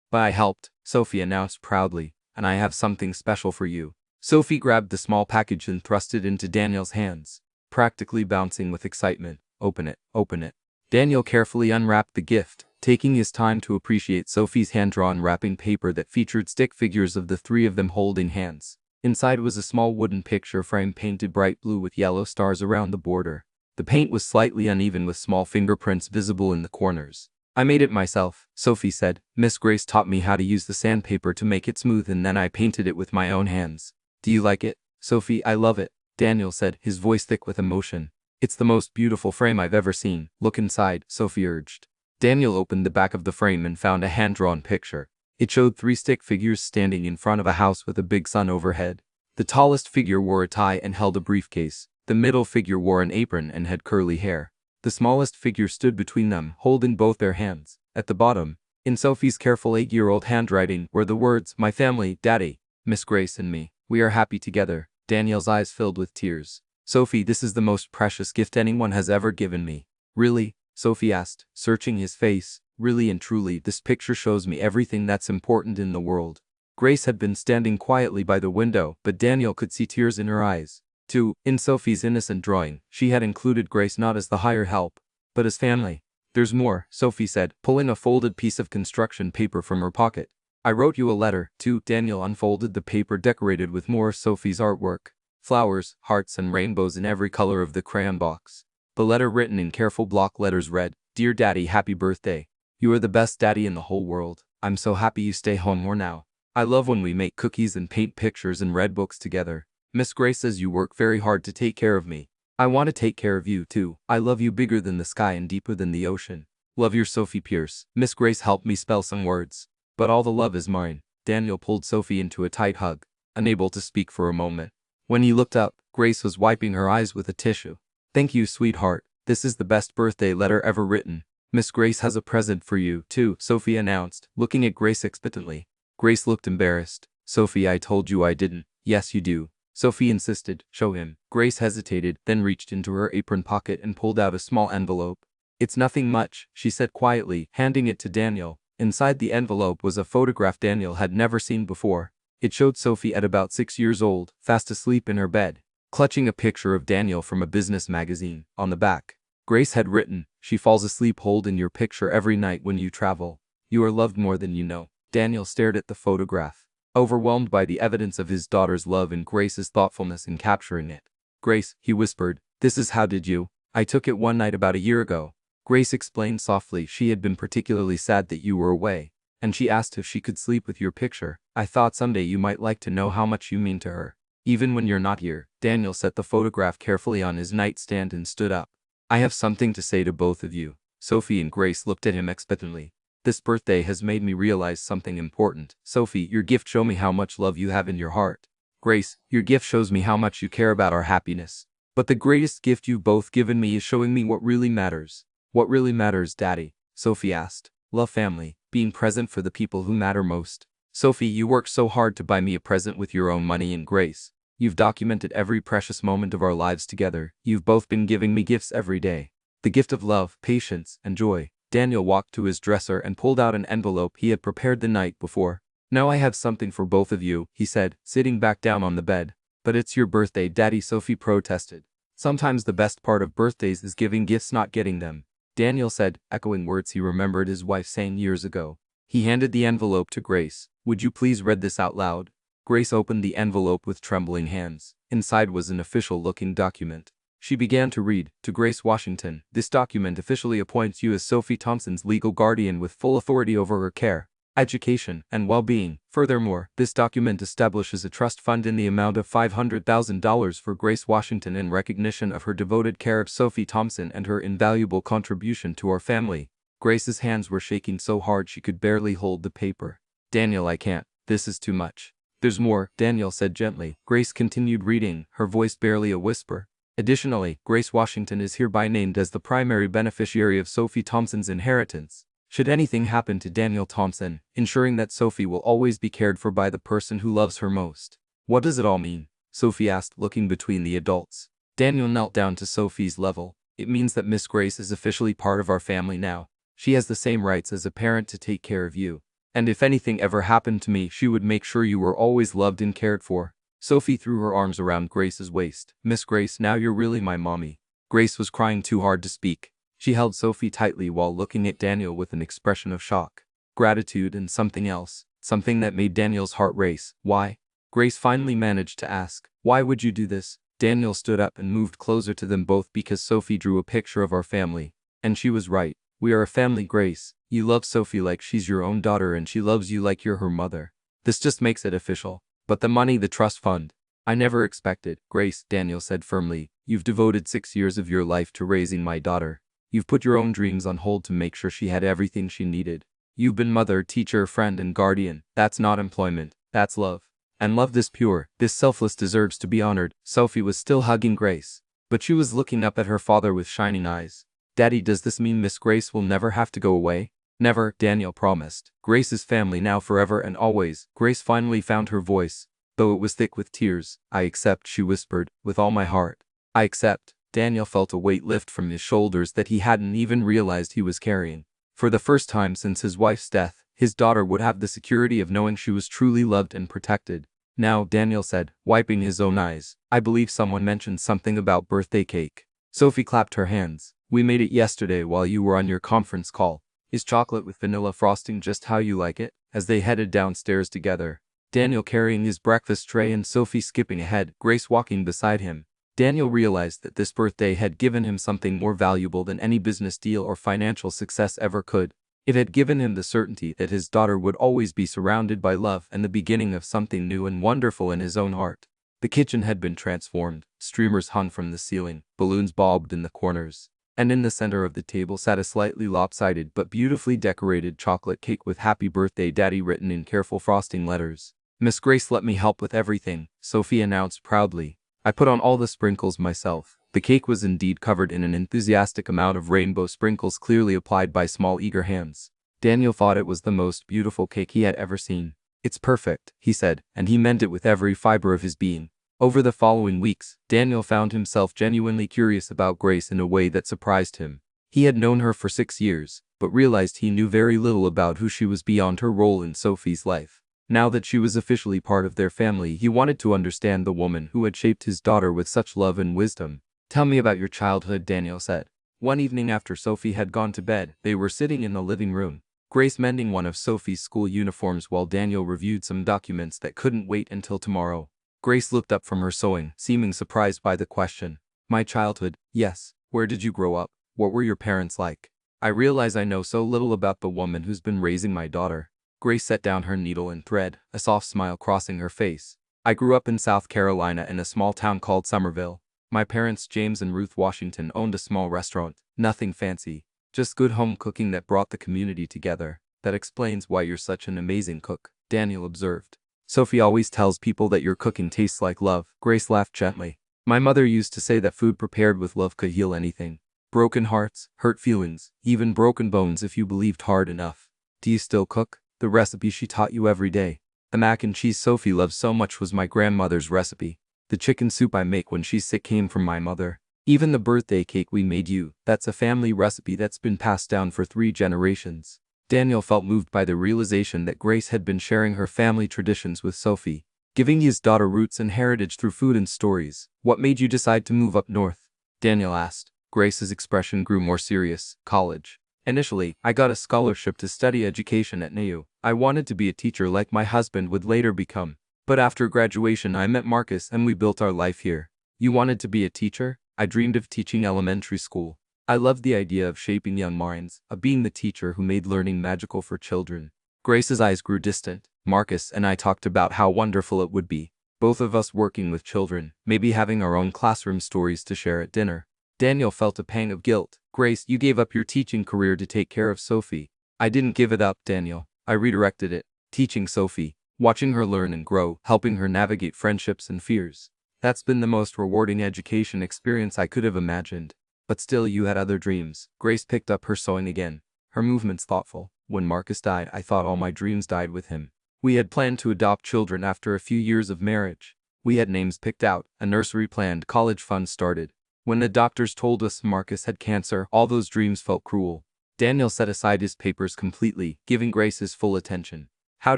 But I helped," Sophie announced proudly, "and I have something special for you." Sophie grabbed the small package and thrust it into Daniel's hands, practically bouncing with excitement. "Open it, open it." Daniel carefully unwrapped the gift, taking his time to appreciate Sophie's hand-drawn wrapping paper that featured stick figures of the three of them holding hands. Inside was a small wooden picture frame painted bright blue with yellow stars around the border. The paint was slightly uneven with small fingerprints visible in the corners. "I made it myself," Sophie said. "Miss Grace taught me how to use the sandpaper to make it smooth and then I painted it with my own hands." "Do you like it?" "Sophie, I love it," Daniel said, his voice thick with emotion. "It's the most beautiful frame I've ever seen." "Look inside," Sophie urged. Daniel opened the back of the frame and found a hand-drawn picture. It showed three stick figures standing in front of a house with a big sun overhead. The tallest figure wore a tie and held a briefcase. The middle figure wore an apron and had curly hair. The smallest figure stood between them, holding both their hands. At the bottom, in Sophie's careful 8-year-old handwriting, were the words, "My family, Daddy, Miss Grace and me. We are happy together." Daniel's eyes filled with tears. "Sophie, this is the most precious gift anyone has ever given me." "Really?" Sophie asked, searching his face. "Really and truly, this picture shows me everything that's important in the world." Grace had been standing quietly by the window, but Daniel could see tears in her eyes. Too, in Sophie's innocent drawing, she had included Grace not as the hired help, but as family. "There's more," Sophie said, pulling a folded piece of construction paper from her pocket. "I wrote you a letter, too." Daniel unfolded the paper decorated with more of Sophie's artwork. Flowers, hearts, and rainbows in every color of the crayon box. The letter, written in careful block letters, read, "Dear Daddy, happy birthday. You are the best daddy in the whole world. I'm so happy you stay home more now. I love when we make cookies and paint pictures and read books together. Miss Grace says you work very hard to take care of me. I want to take care of you too. I love you bigger than the sky and deeper than the ocean. Love, your Sophie Pierce." Miss Grace helped me spell some words. "But all the love is mine." Daniel pulled Sophie into a tight hug, unable to speak for a moment. When he looked up, Grace was wiping her eyes with a tissue. "Thank you, sweetheart. This is the best birthday letter ever written. Miss Grace has a present for you, too," Sophie announced, looking at Grace expectantly. Grace looked embarrassed. "Sophie, I told you I didn't." "Yes, you do," Sophie insisted. "Show him." Grace hesitated, then reached into her apron pocket and pulled out a small envelope. "It's nothing much," she said quietly, handing it to Daniel. Inside the envelope was a photograph Daniel had never seen before. It showed Sophie at about 6 years old, fast asleep in her bed, clutching a picture of Daniel from a business magazine. On the back, Grace had written, "She falls asleep holding your picture every night when you travel. You are loved more than you know." Daniel stared at the photograph, overwhelmed by the evidence of his daughter's love and Grace's thoughtfulness in capturing it. "Grace," he whispered, "this is how did you? I took it one night about a year ago." Grace explained softly she had been particularly sad that you were away, and she asked if she could sleep with your picture. "I thought someday you might like to know how much you mean to her, even when you're not here." Daniel set the photograph carefully on his nightstand and stood up. "I have something to say to both of you." Sophie and Grace looked at him expectantly. "This birthday has made me realize something important." "Sophie, your gift shows me how much love you have in your heart." "Grace, your gift shows me how much you care about our happiness. But the greatest gift you've both given me is showing me what really matters." "What really matters, Daddy?" Sophie asked. "Love, family, being present for the people who matter most." "Sophie, you worked so hard to buy me a present with your own money, and Grace, you've documented every precious moment of our lives together. You've both been giving me gifts every day. The gift of love, patience, and joy." Daniel walked to his dresser and pulled out an envelope he had prepared the night before. "Now I have something for both of you," he said, sitting back down on the bed. "But it's your birthday, Daddy," Sophie protested. "Sometimes the best part of birthdays is giving gifts, not getting them," Daniel said, echoing words he remembered his wife saying years ago. He handed the envelope to Grace. "Would you please read this out loud?" Grace opened the envelope with trembling hands. Inside was an official-looking document. She began to read, "To Grace Washington, this document officially appoints you as Sophie Thompson's legal guardian with full authority over her care, education, and well-being. Furthermore, this document establishes a trust fund in the amount of $500,000 for Grace Washington in recognition of her devoted care of Sophie Thompson and her invaluable contribution to our family." Grace's hands were shaking so hard she could barely hold the paper. "Daniel, I can't. This is too much." "There's more," Daniel said gently. Grace continued reading, her voice barely a whisper. "Additionally, Grace Washington is hereby named as the primary beneficiary of Sophie Thompson's inheritance. Should anything happen to Daniel Thompson, ensuring that Sophie will always be cared for by the person who loves her most." What does it all mean? Sophie asked, looking between the adults. Daniel knelt down to Sophie's level. It means that Miss Grace is officially part of our family now. She has the same rights as a parent to take care of you. And if anything ever happened to me, she would make sure you were always loved and cared for. Sophie threw her arms around Grace's waist. Miss Grace, now you're really my mommy. Grace was crying too hard to speak. She held Sophie tightly while looking at Daniel with an expression of shock, gratitude, and something else. Something that made Daniel's heart race. Why? Grace finally managed to ask. Why would you do this? Daniel stood up and moved closer to them both because Sophie drew a picture of our family. And she was right. We are a family, Grace. You love Sophie like she's your own daughter and she loves you like you're her mother. This just makes it official. But the money, the trust fund. I never expected. Grace, Daniel said firmly. You've devoted 6 years of your life to raising my daughter. You've put your own dreams on hold to make sure she had everything she needed. You've been mother, teacher, friend, and guardian. That's not employment. That's love. And love this pure, this selfless deserves to be honored. Sophie was still hugging Grace, but she was looking up at her father with shining eyes. Daddy, does this mean Miss Grace will never have to go away? Never, Daniel promised. Grace's family now, forever and always. Grace finally found her voice, though it was thick with tears. I accept, she whispered, with all my heart. I accept. Daniel felt a weight lift from his shoulders that he hadn't even realized he was carrying. For the first time since his wife's death, his daughter would have the security of knowing she was truly loved and protected. Now, Daniel said, wiping his own eyes, I believe someone mentioned something about birthday cake. Sophie clapped her hands. We made it yesterday while you were on your conference call. Is chocolate with vanilla frosting just how you like it? As they headed downstairs together, Daniel carrying his breakfast tray and Sophie skipping ahead, Grace walking beside him, Daniel realized that this birthday had given him something more valuable than any business deal or financial success ever could. It had given him the certainty that his daughter would always be surrounded by love and the beginning of something new and wonderful in his own heart. The kitchen had been transformed. Streamers hung from the ceiling, balloons bobbed in the corners, and in the center of the table sat a slightly lopsided but beautifully decorated chocolate cake with Happy Birthday Daddy written in careful frosting letters. Miss Grace let me help with everything, Sophie announced proudly. I put on all the sprinkles myself. The cake was indeed covered in an enthusiastic amount of rainbow sprinkles clearly applied by small eager hands. Daniel thought it was the most beautiful cake he had ever seen. It's perfect, he said, and he meant it with every fiber of his being. Over the following weeks, Daniel found himself genuinely curious about Grace in a way that surprised him. He had known her for 6 years, but realized he knew very little about who she was beyond her role in Sophie's life. Now that she was officially part of their family, he wanted to understand the woman who had shaped his daughter with such love and wisdom. Tell me about your childhood, Daniel said. One evening after Sophie had gone to bed, they were sitting in the living room, Grace mending one of Sophie's school uniforms while Daniel reviewed some documents that couldn't wait until tomorrow. Grace looked up from her sewing, seeming surprised by the question. My childhood, yes. Where did you grow up? What were your parents like? I realize I know so little about the woman who's been raising my daughter. Grace set down her needle and thread, a soft smile crossing her face. I grew up in South Carolina in a small town called Somerville. My parents, James and Ruth Washington, owned a small restaurant. Nothing fancy, just good home cooking that brought the community together. That explains why you're such an amazing cook, Daniel observed. Sophie always tells people that your cooking tastes like love. Grace laughed gently. My mother used to say that food prepared with love could heal anything. Broken hearts, hurt feelings, even broken bones if you believed hard enough. Do you still cook? The recipe she taught you every day. The mac and cheese Sophie loves so much was my grandmother's recipe. The chicken soup I make when she's sick came from my mother. Even the birthday cake we made you, that's a family recipe that's been passed down for 3 generations. Daniel felt moved by the realization that Grace had been sharing her family traditions with Sophie, giving his daughter roots and heritage through food and stories. What made you decide to move up north? Daniel asked. Grace's expression grew more serious. College. Initially, I got a scholarship to study education at NAU. I wanted to be a teacher like my husband would later become. But after graduation I met Marcus and we built our life here. You wanted to be a teacher? I dreamed of teaching elementary school. I loved the idea of shaping young minds, of being the teacher who made learning magical for children. Grace's eyes grew distant. Marcus and I talked about how wonderful it would be, both of us working with children, maybe having our own classroom stories to share at dinner. Daniel felt a pang of guilt. Grace, you gave up your teaching career to take care of Sophie. I didn't give it up, Daniel. I redirected it. Teaching Sophie, watching her learn and grow, helping her navigate friendships and fears. That's been the most rewarding education experience I could have imagined. But still, you had other dreams. Grace picked up her sewing again, her movements thoughtful. When Marcus died, I thought all my dreams died with him. We had planned to adopt children after a few years of marriage. We had names picked out, a nursery planned, college funds started. When the doctors told us Marcus had cancer, all those dreams felt cruel. Daniel set aside his papers completely, giving Grace his full attention. How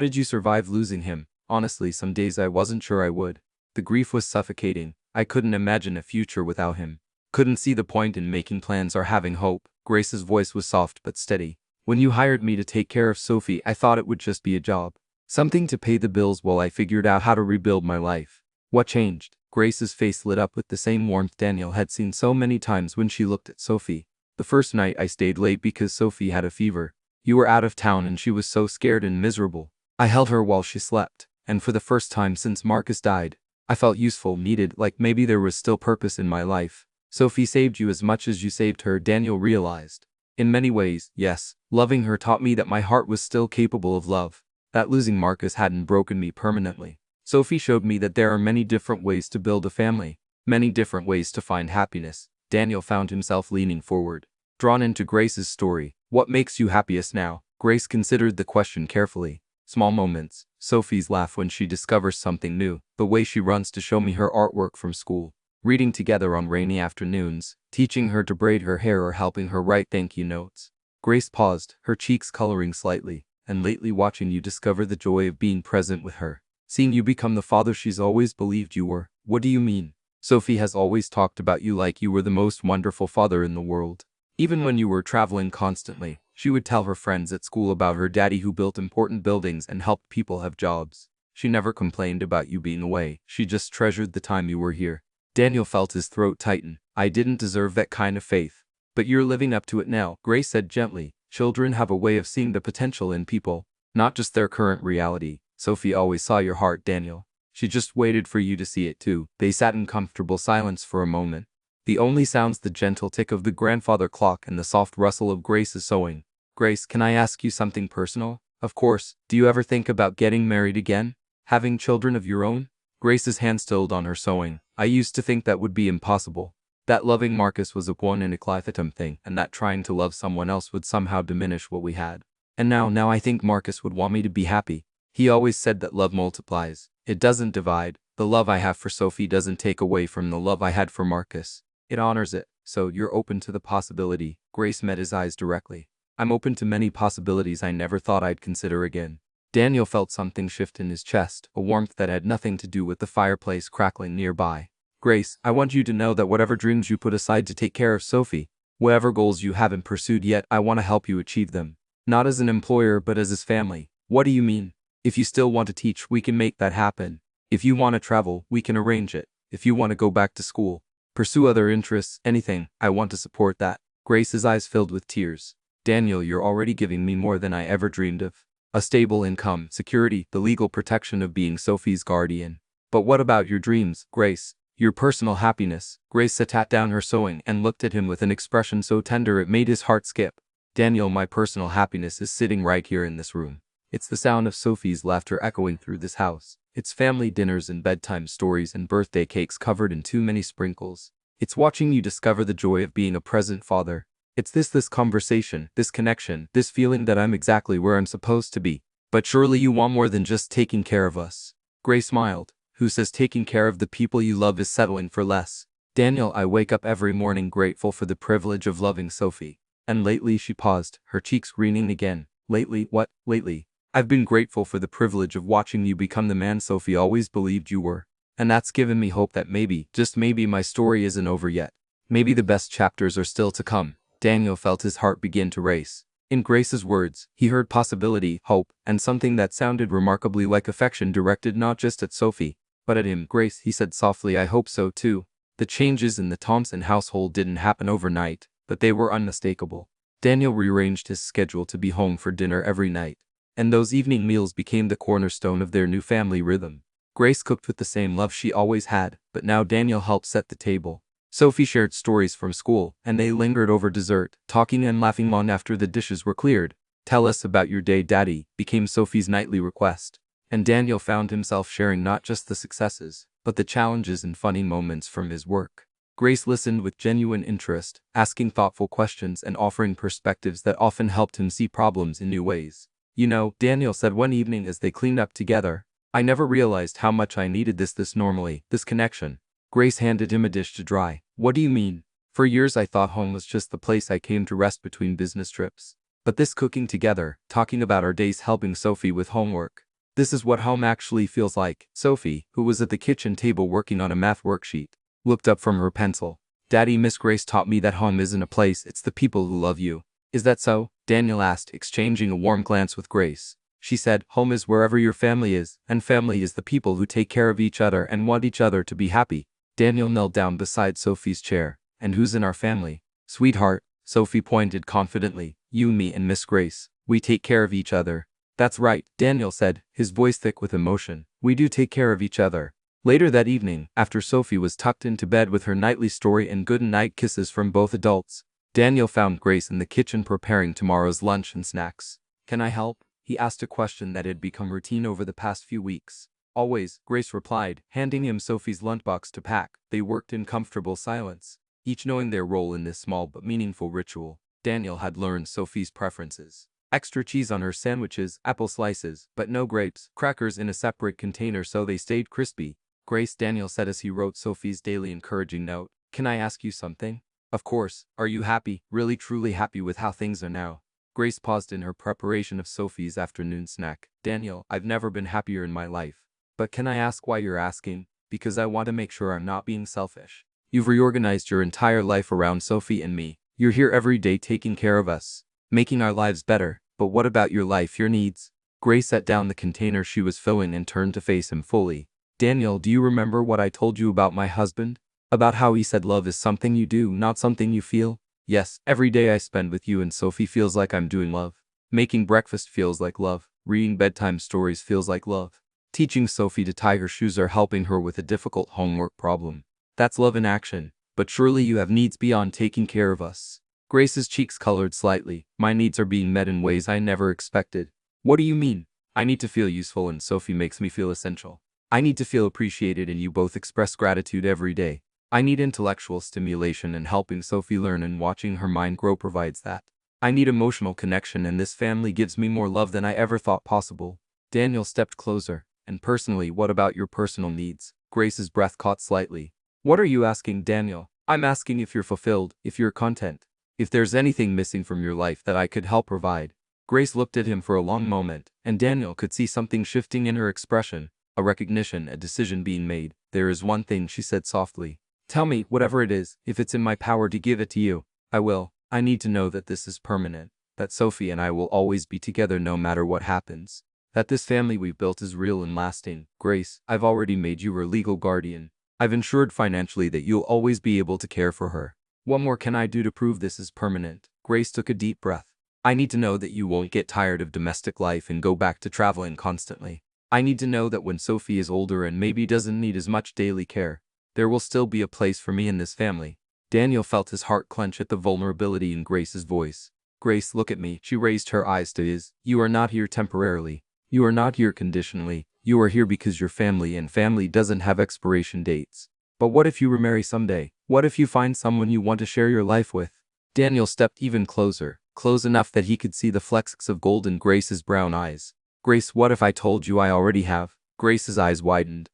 did you survive losing him? Honestly, some days I wasn't sure I would. The grief was suffocating. I couldn't imagine a future without him. Couldn't see the point in making plans or having hope. Grace's voice was soft but steady. When you hired me to take care of Sophie, I thought it would just be a job. Something to pay the bills while I figured out how to rebuild my life. What changed? Grace's face lit up with the same warmth Daniel had seen so many times when she looked at Sophie. The first night I stayed late because Sophie had a fever. You were out of town and she was so scared and miserable. I held her while she slept, and for the first time since Marcus died, I felt useful, needed, like maybe there was still purpose in my life. Sophie saved you as much as you saved her, Daniel realized. In many ways, yes. Loving her taught me that my heart was still capable of love. That losing Marcus hadn't broken me permanently. Sophie showed me that there are many different ways to build a family, many different ways to find happiness. Daniel found himself leaning forward, drawn into Grace's story. What makes you happiest now? Grace considered the question carefully. Small moments. Sophie's laugh when she discovers something new, the way she runs to show me her artwork from school, reading together on rainy afternoons, teaching her to braid her hair or helping her write thank you notes. Grace paused, her cheeks coloring slightly. And lately watching you discover the joy of being present with her. Seeing you become the father she's always believed you were. What do you mean? Sophie has always talked about you like you were the most wonderful father in the world. Even when you were traveling constantly, she would tell her friends at school about her daddy who built important buildings and helped people have jobs. She never complained about you being away, she just treasured the time you were here. Daniel felt his throat tighten. I didn't deserve that kind of faith. But you're living up to it now, Grace said gently. Children have a way of seeing the potential in people, not just their current reality. Sophie always saw your heart, Daniel. She just waited for you to see it too. They sat in comfortable silence for a moment. The only sounds the gentle tick of the grandfather clock and the soft rustle of Grace's sewing. Grace, can I ask you something personal? Of course. Do you ever think about getting married again? Having children of your own? Grace's hand stilled on her sewing. I used to think that would be impossible. That loving Marcus was a one in a lifetime thing, and that trying to love someone else would somehow diminish what we had. And now I think Marcus would want me to be happy. He always said that love multiplies. It doesn't divide. The love I have for Sophie doesn't take away from the love I had for Marcus. It honors it. So you're open to the possibility. Grace met his eyes directly. I'm open to many possibilities I never thought I'd consider again. Daniel felt something shift in his chest, a warmth that had nothing to do with the fireplace crackling nearby. Grace, I want you to know that whatever dreams you put aside to take care of Sophie, whatever goals you haven't pursued yet, I want to help you achieve them. Not as an employer, but as his family. What do you mean? If you still want to teach, we can make that happen. If you want to travel, we can arrange it. If you want to go back to school, pursue other interests, anything, I want to support that. Grace's eyes filled with tears. Daniel, you're already giving me more than I ever dreamed of. A stable income, security, the legal protection of being Sophie's guardian. But what about your dreams, Grace? Your personal happiness? Grace sat down her sewing and looked at him with an expression so tender it made his heart skip. Daniel, my personal happiness is sitting right here in this room. It's the sound of Sophie's laughter echoing through this house. It's family dinners and bedtime stories and birthday cakes covered in too many sprinkles. It's watching you discover the joy of being a present father. It's this conversation, this connection, this feeling that I'm exactly where I'm supposed to be. But surely you want more than just taking care of us. Grace smiled. Who says taking care of the people you love is settling for less? Daniel, I wake up every morning grateful for the privilege of loving Sophie. And lately, she paused, her cheeks greening again. Lately, what? Lately, I've been grateful for the privilege of watching you become the man Sophie always believed you were. And that's given me hope that maybe, just maybe, my story isn't over yet. Maybe the best chapters are still to come. Daniel felt his heart begin to race. In Grace's words, he heard possibility, hope, and something that sounded remarkably like affection directed not just at Sophie, but at him. Grace, he said softly, I hope so too. The changes in the Thompson household didn't happen overnight, but they were unmistakable. Daniel rearranged his schedule to be home for dinner every night, and those evening meals became the cornerstone of their new family rhythm. Grace cooked with the same love she always had, but now Daniel helped set the table. Sophie shared stories from school, and they lingered over dessert, talking and laughing long after the dishes were cleared. Tell us about your day, Daddy, became Sophie's nightly request. And Daniel found himself sharing not just the successes, but the challenges and funny moments from his work. Grace listened with genuine interest, asking thoughtful questions and offering perspectives that often helped him see problems in new ways. You know, Daniel said one evening as they cleaned up together, I never realized how much I needed this normally, this connection. Grace handed him a dish to dry. What do you mean? For years I thought home was just the place I came to rest between business trips. But this cooking together, talking about our days helping Sophie with homework. This is what home actually feels like. Sophie, who was at the kitchen table working on a math worksheet, looked up from her pencil. Daddy, Miss Grace taught me that home isn't a place, it's the people who love you. Is that so? Daniel asked, exchanging a warm glance with Grace. She said, home is wherever your family is, and family is the people who take care of each other and want each other to be happy. Daniel knelt down beside Sophie's chair. And who's in our family? Sweetheart, Sophie pointed confidently. You, me, and Miss Grace. We take care of each other. That's right, Daniel said, his voice thick with emotion. We do take care of each other. Later that evening, after Sophie was tucked into bed with her nightly story and good-night kisses from both adults, Daniel found Grace in the kitchen preparing tomorrow's lunch and snacks. Can I help? He asked, a question that had become routine over the past few weeks. Always, Grace replied, handing him Sophie's lunchbox to pack. They worked in comfortable silence, each knowing their role in this small but meaningful ritual. Daniel had learned Sophie's preferences. Extra cheese on her sandwiches, apple slices, but no grapes, crackers in a separate container so they stayed crispy. Grace, Daniel said as he wrote Sophie's daily encouraging note. Can I ask you something? Of course. Are you happy, really truly happy with how things are now? Grace paused in her preparation of Sophie's afternoon snack. Daniel, I've never been happier in my life. But can I ask why you're asking? Because I want to make sure I'm not being selfish. You've reorganized your entire life around Sophie and me. You're here every day taking care of us, making our lives better. But what about your life, your needs? Grace set down the container she was filling and turned to face him fully. Daniel, do you remember what I told you about my husband? About how he said love is something you do, not something you feel? Yes, every day I spend with you and Sophie feels like I'm doing love. Making breakfast feels like love. Reading bedtime stories feels like love. Teaching Sophie to tie her shoes or helping her with a difficult homework problem. That's love in action. But surely you have needs beyond taking care of us. Grace's cheeks colored slightly. My needs are being met in ways I never expected. What do you mean? I need to feel useful and Sophie makes me feel essential. I need to feel appreciated and you both express gratitude every day. I need intellectual stimulation and helping Sophie learn and watching her mind grow provides that. I need emotional connection and this family gives me more love than I ever thought possible. Daniel stepped closer. And personally, what about your personal needs? Grace's breath caught slightly. What are you asking, Daniel? I'm asking if you're fulfilled, if you're content, if there's anything missing from your life that I could help provide. Grace looked at him for a long moment, and Daniel could see something shifting in her expression, a recognition, a decision being made. There is one thing, she said softly. Tell me, whatever it is, if it's in my power to give it to you, I will. I need to know that this is permanent, that Sophie and I will always be together no matter what happens, that this family we've built is real and lasting. Grace, I've already made you her legal guardian. I've ensured financially that you'll always be able to care for her. What more can I do to prove this is permanent? Grace took a deep breath. I need to know that you won't get tired of domestic life and go back to traveling constantly. I need to know that when Sophie is older and maybe doesn't need as much daily care, there will still be a place for me in this family. Daniel felt his heart clench at the vulnerability in Grace's voice. Grace, look at me. She raised her eyes to his. You are not here temporarily. You are not here conditionally. You are here because you're family and family doesn't have expiration dates. But what if you remarry someday? What if you find someone you want to share your life with? Daniel stepped even closer, close enough that he could see the flecks of gold in Grace's brown eyes. Grace, what if I told you I already have? Grace's eyes widened.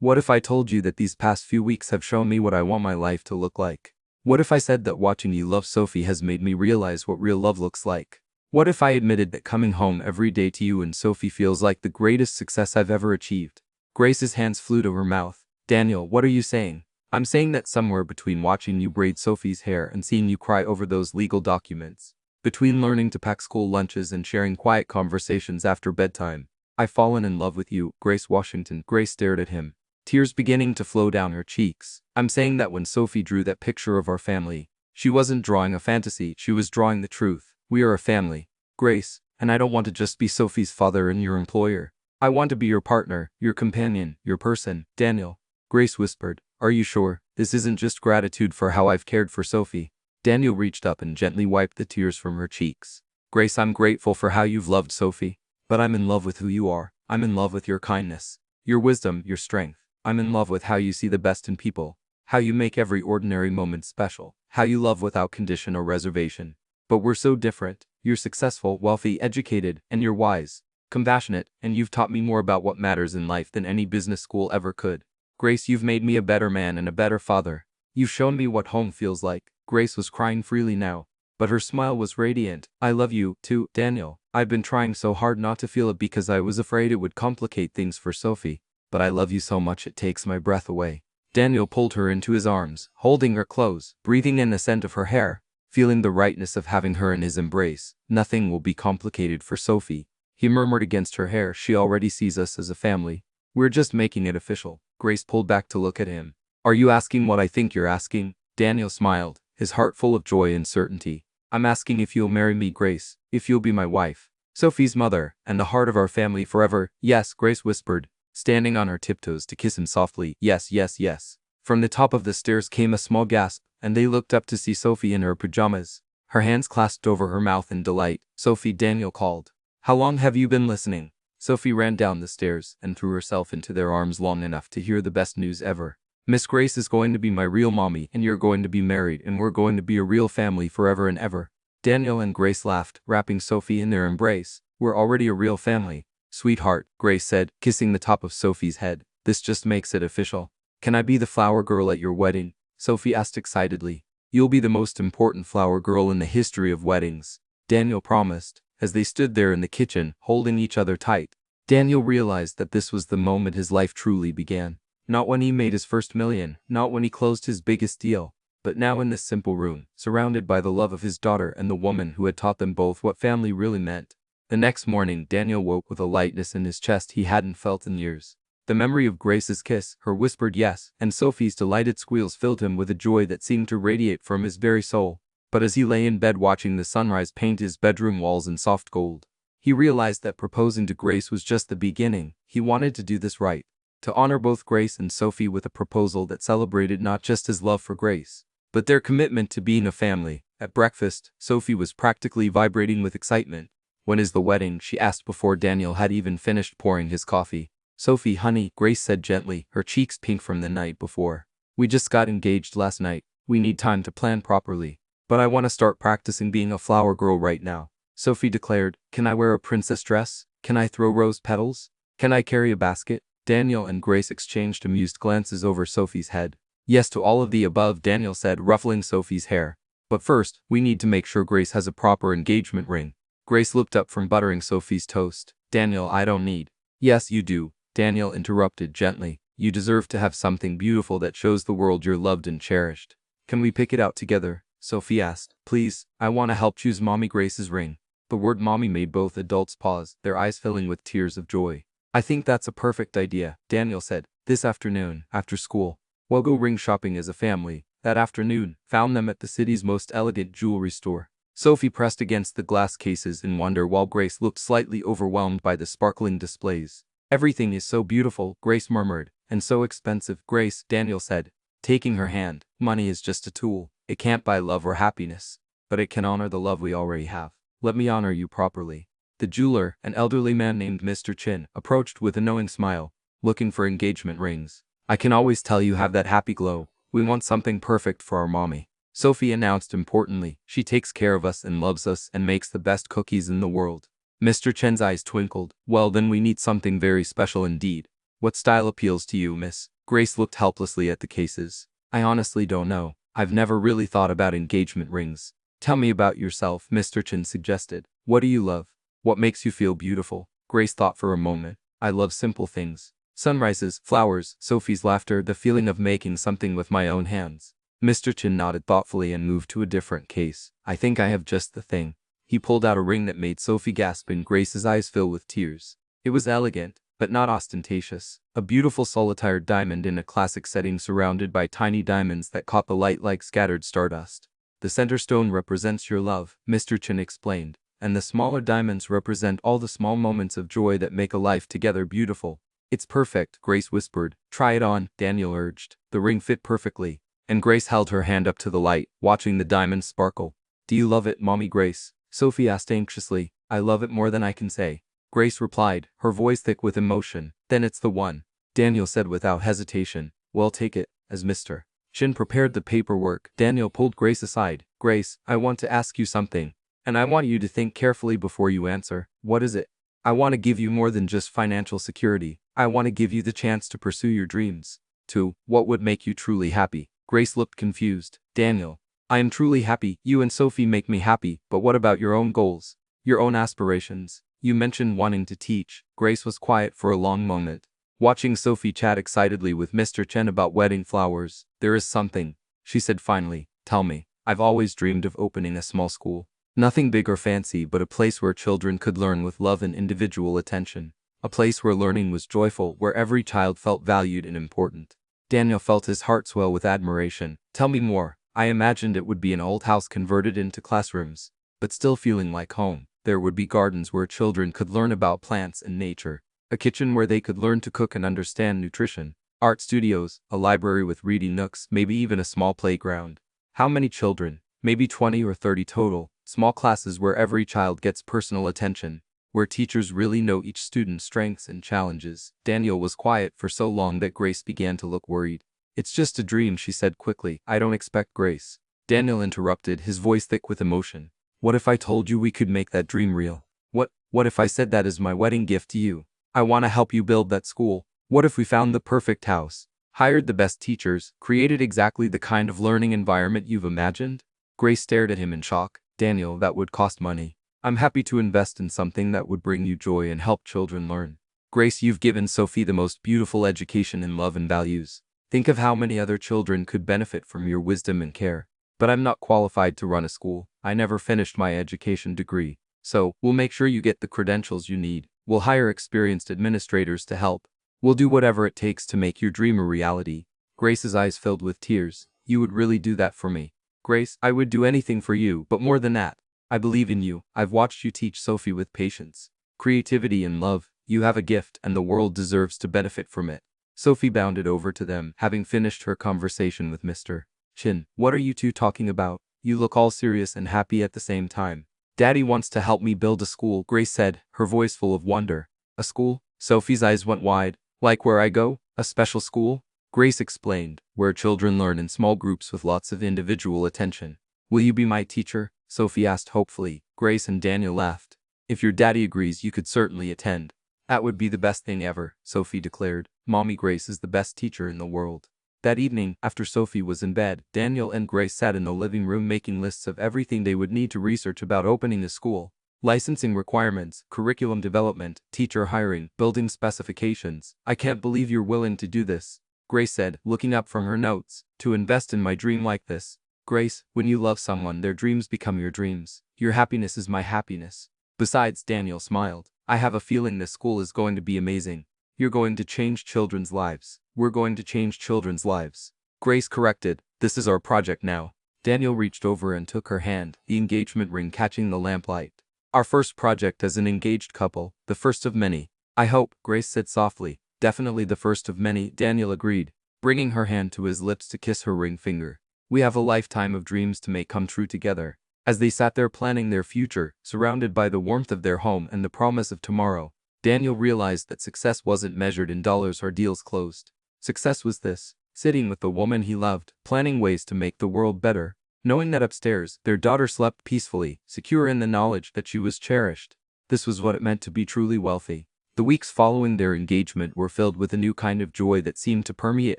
What if I told you that these past few weeks have shown me what I want my life to look like? What if I said that watching you love Sophie has made me realize what real love looks like? What if I admitted that coming home every day to you and Sophie feels like the greatest success I've ever achieved? Grace's hands flew to her mouth. Daniel, what are you saying? I'm saying that somewhere between watching you braid Sophie's hair and seeing you cry over those legal documents, between learning to pack school lunches and sharing quiet conversations after bedtime, I've fallen in love with you, Grace Washington. Grace stared at him, tears beginning to flow down her cheeks. I'm saying that when Sophie drew that picture of our family, she wasn't drawing a fantasy, she was drawing the truth. We are a family, Grace, and I don't want to just be Sophie's father and your employer. I want to be your partner, your companion, your person. Daniel, Grace whispered, are you sure? This isn't just gratitude for how I've cared for Sophie. Daniel reached up and gently wiped the tears from her cheeks. Grace, I'm grateful for how you've loved Sophie, but I'm in love with who you are. I'm in love with your kindness, your wisdom, your strength. I'm in love with how you see the best in people, how you make every ordinary moment special, how you love without condition or reservation. But we're so different. You're successful, wealthy, educated, and you're wise, compassionate, and you've taught me more about what matters in life than any business school ever could. Grace, you've made me a better man and a better father. You've shown me what home feels like." Grace was crying freely now, but her smile was radiant. "I love you, too, Daniel. I've been trying so hard not to feel it because I was afraid it would complicate things for Sophie, but I love you so much it takes my breath away." Daniel pulled her into his arms, holding her close, breathing in the scent of her hair, feeling the rightness of having her in his embrace. "Nothing will be complicated for Sophie," he murmured against her hair. "She already sees us as a family. We're just making it official." Grace pulled back to look at him. "Are you asking what I think you're asking?" Daniel smiled, his heart full of joy and certainty. "I'm asking if you'll marry me, Grace, if you'll be my wife, Sophie's mother, and the heart of our family forever." "Yes," Grace whispered, standing on her tiptoes to kiss him softly. "Yes, yes, yes." From the top of the stairs came a small gasp, and they looked up to see Sophie in her pajamas, her hands clasped over her mouth in delight. "Sophie," Daniel called. "How long have you been listening?" Sophie ran down the stairs and threw herself into their arms long enough to hear the best news ever. "Miss Grace is going to be my real mommy, and you're going to be married, and we're going to be a real family forever and ever." Daniel and Grace laughed, wrapping Sophie in their embrace. "We're already a real family, sweetheart," Grace said, kissing the top of Sophie's head. "This just makes it official." "Can I be the flower girl at your wedding?" Sophie asked excitedly. "You'll be the most important flower girl in the history of weddings," Daniel promised, as they stood there in the kitchen, holding each other tight. Daniel realized that this was the moment his life truly began. Not when he made his first million, not when he closed his biggest deal, but now in this simple room, surrounded by the love of his daughter and the woman who had taught them both what family really meant. The next morning, Daniel woke with a lightness in his chest he hadn't felt in years. The memory of Grace's kiss, her whispered yes, and Sophie's delighted squeals filled him with a joy that seemed to radiate from his very soul. But as he lay in bed watching the sunrise paint his bedroom walls in soft gold, he realized that proposing to Grace was just the beginning. He wanted to do this right, to honor both Grace and Sophie with a proposal that celebrated not just his love for Grace, but their commitment to being a family. At breakfast, Sophie was practically vibrating with excitement. "When is the wedding?" she asked before Daniel had even finished pouring his coffee. "Sophie, honey," Grace said gently, her cheeks pink from the night before. "We just got engaged last night. We need time to plan properly. But I want to start practicing being a flower girl right now," Sophie declared. "Can I wear a princess dress? Can I throw rose petals? Can I carry a basket?" Daniel and Grace exchanged amused glances over Sophie's head. "Yes to all of the above," Daniel said, ruffling Sophie's hair. "But first, we need to make sure Grace has a proper engagement ring." Grace looked up from buttering Sophie's toast. "Daniel, I don't need." "Yes, you do," Daniel interrupted gently. "You deserve to have something beautiful that shows the world you're loved and cherished." "Can we pick it out together?" Sophie asked. "Please, I want to help choose Mommy Grace's ring." The word mommy made both adults pause, their eyes filling with tears of joy. "I think that's a perfect idea," Daniel said. "This afternoon, after school, we'll go ring shopping as a family." That afternoon found them at the city's most elegant jewelry store. Sophie pressed against the glass cases in wonder while Grace looked slightly overwhelmed by the sparkling displays. "Everything is so beautiful," Grace murmured, "and so expensive." "Grace," Daniel said, taking her hand, "money is just a tool. It can't buy love or happiness, but it can honor the love we already have. Let me honor you properly." The jeweler, an elderly man named Mr. Chin, approached with a knowing smile, looking for engagement rings. "I can always tell you have that happy glow. We want something perfect for our mommy," Sophie announced importantly. "She takes care of us and loves us and makes the best cookies in the world." Mr. Chen's eyes twinkled. "Well, then we need something very special indeed. What style appeals to you, miss?" Grace looked helplessly at the cases. "I honestly don't know. I've never really thought about engagement rings." "Tell me about yourself," Mr. Chen suggested. "What do you love? What makes you feel beautiful?" Grace thought for a moment. "I love simple things. Sunrises, flowers," Sophie's laughter, "the feeling of making something with my own hands." Mr. Chin nodded thoughtfully and moved to a different case. "I think I have just the thing." He pulled out a ring that made Sophie gasp and Grace's eyes fill with tears. It was elegant, but not ostentatious. A beautiful solitaire diamond in a classic setting surrounded by tiny diamonds that caught the light like scattered stardust. "The center stone represents your love," Mr. Chin explained, "and the smaller diamonds represent all the small moments of joy that make a life together beautiful." "It's perfect," Grace whispered. "Try it on," Daniel urged. The ring fit perfectly, and Grace held her hand up to the light, watching the diamonds sparkle. "Do you love it, Mommy Grace?" Sophie asked anxiously. "I love it more than I can say," Grace replied, her voice thick with emotion. "Then it's the one," Daniel said without hesitation. "Well, take it." As Mr. Chin prepared the paperwork, Daniel pulled Grace aside. "Grace, I want to ask you something." And I want you to think carefully before you answer. What is it? I want to give you more than just financial security. I want to give you the chance to pursue your dreams. 2. What would make you truly happy? Grace looked confused. Daniel, I am truly happy. You and Sophie make me happy, but what about your own goals? Your own aspirations? You mentioned wanting to teach. Grace was quiet for a long moment, watching Sophie chat excitedly with Mr. Chen about wedding flowers. There is something, she said finally. Tell me. I've always dreamed of opening a small school. Nothing big or fancy, but a place where children could learn with love and individual attention. A place where learning was joyful, where every child felt valued and important. Daniel felt his heart swell with admiration. Tell me more. I imagined it would be an old house converted into classrooms, but still feeling like home. There would be gardens where children could learn about plants and nature, a kitchen where they could learn to cook and understand nutrition, art studios, a library with reading nooks, maybe even a small playground. How many children? Maybe 20 or 30 total. Small classes where every child gets personal attention, where teachers really know each student's strengths and challenges. Daniel was quiet for so long that Grace began to look worried. It's just a dream, she said quickly. I don't expect Grace. Daniel interrupted, his voice thick with emotion. What if I told you we could make that dream real? What if I said that is my wedding gift to you? I want to help you build that school. What if we found the perfect house, hired the best teachers, created exactly the kind of learning environment you've imagined? Grace stared at him in shock. Daniel, that would cost money. I'm happy to invest in something that would bring you joy and help children learn. Grace, you've given Sophie the most beautiful education in love and values. Think of how many other children could benefit from your wisdom and care. But I'm not qualified to run a school. I never finished my education degree. So, we'll make sure you get the credentials you need. We'll hire experienced administrators to help. We'll do whatever it takes to make your dream a reality. Grace's eyes filled with tears. You would really do that for me? Grace, I would do anything for you, but more than that, I believe in you. I've watched you teach Sophie with patience, creativity and love. You have a gift, and the world deserves to benefit from it. Sophie bounded over to them, having finished her conversation with Mr. Chen. What are you two talking about? You look all serious and happy at the same time. Daddy wants to help me build a school, Grace said, her voice full of wonder. A school? Sophie's eyes went wide. Like where I go? A special school? Grace explained, where children learn in small groups with lots of individual attention. Will you be my teacher? Sophie asked hopefully. Grace and Daniel laughed. If your daddy agrees, you could certainly attend. That would be the best thing ever, Sophie declared. Mommy, Grace is the best teacher in the world. That evening, after Sophie was in bed, Daniel and Grace sat in the living room making lists of everything they would need to research about opening the school. Licensing requirements, curriculum development, teacher hiring, building specifications. I can't believe you're willing to do this, Grace said, looking up from her notes. To invest in my dream like this. Grace, when you love someone, their dreams become your dreams. Your happiness is my happiness. Besides, Daniel smiled, I have a feeling this school is going to be amazing. You're going to change children's lives. We're going to change children's lives. Grace corrected, this is our project now. Daniel reached over and took her hand, the engagement ring catching the lamplight. Our first project as an engaged couple, the first of many. I hope, Grace said softly. Definitely the first of many, Daniel agreed, bringing her hand to his lips to kiss her ring finger. We have a lifetime of dreams to make come true together. As they sat there planning their future, surrounded by the warmth of their home and the promise of tomorrow, Daniel realized that success wasn't measured in dollars or deals closed. Success was this: sitting with the woman he loved, planning ways to make the world better, knowing that upstairs, their daughter slept peacefully, secure in the knowledge that she was cherished. This was what it meant to be truly wealthy. The weeks following their engagement were filled with a new kind of joy that seemed to permeate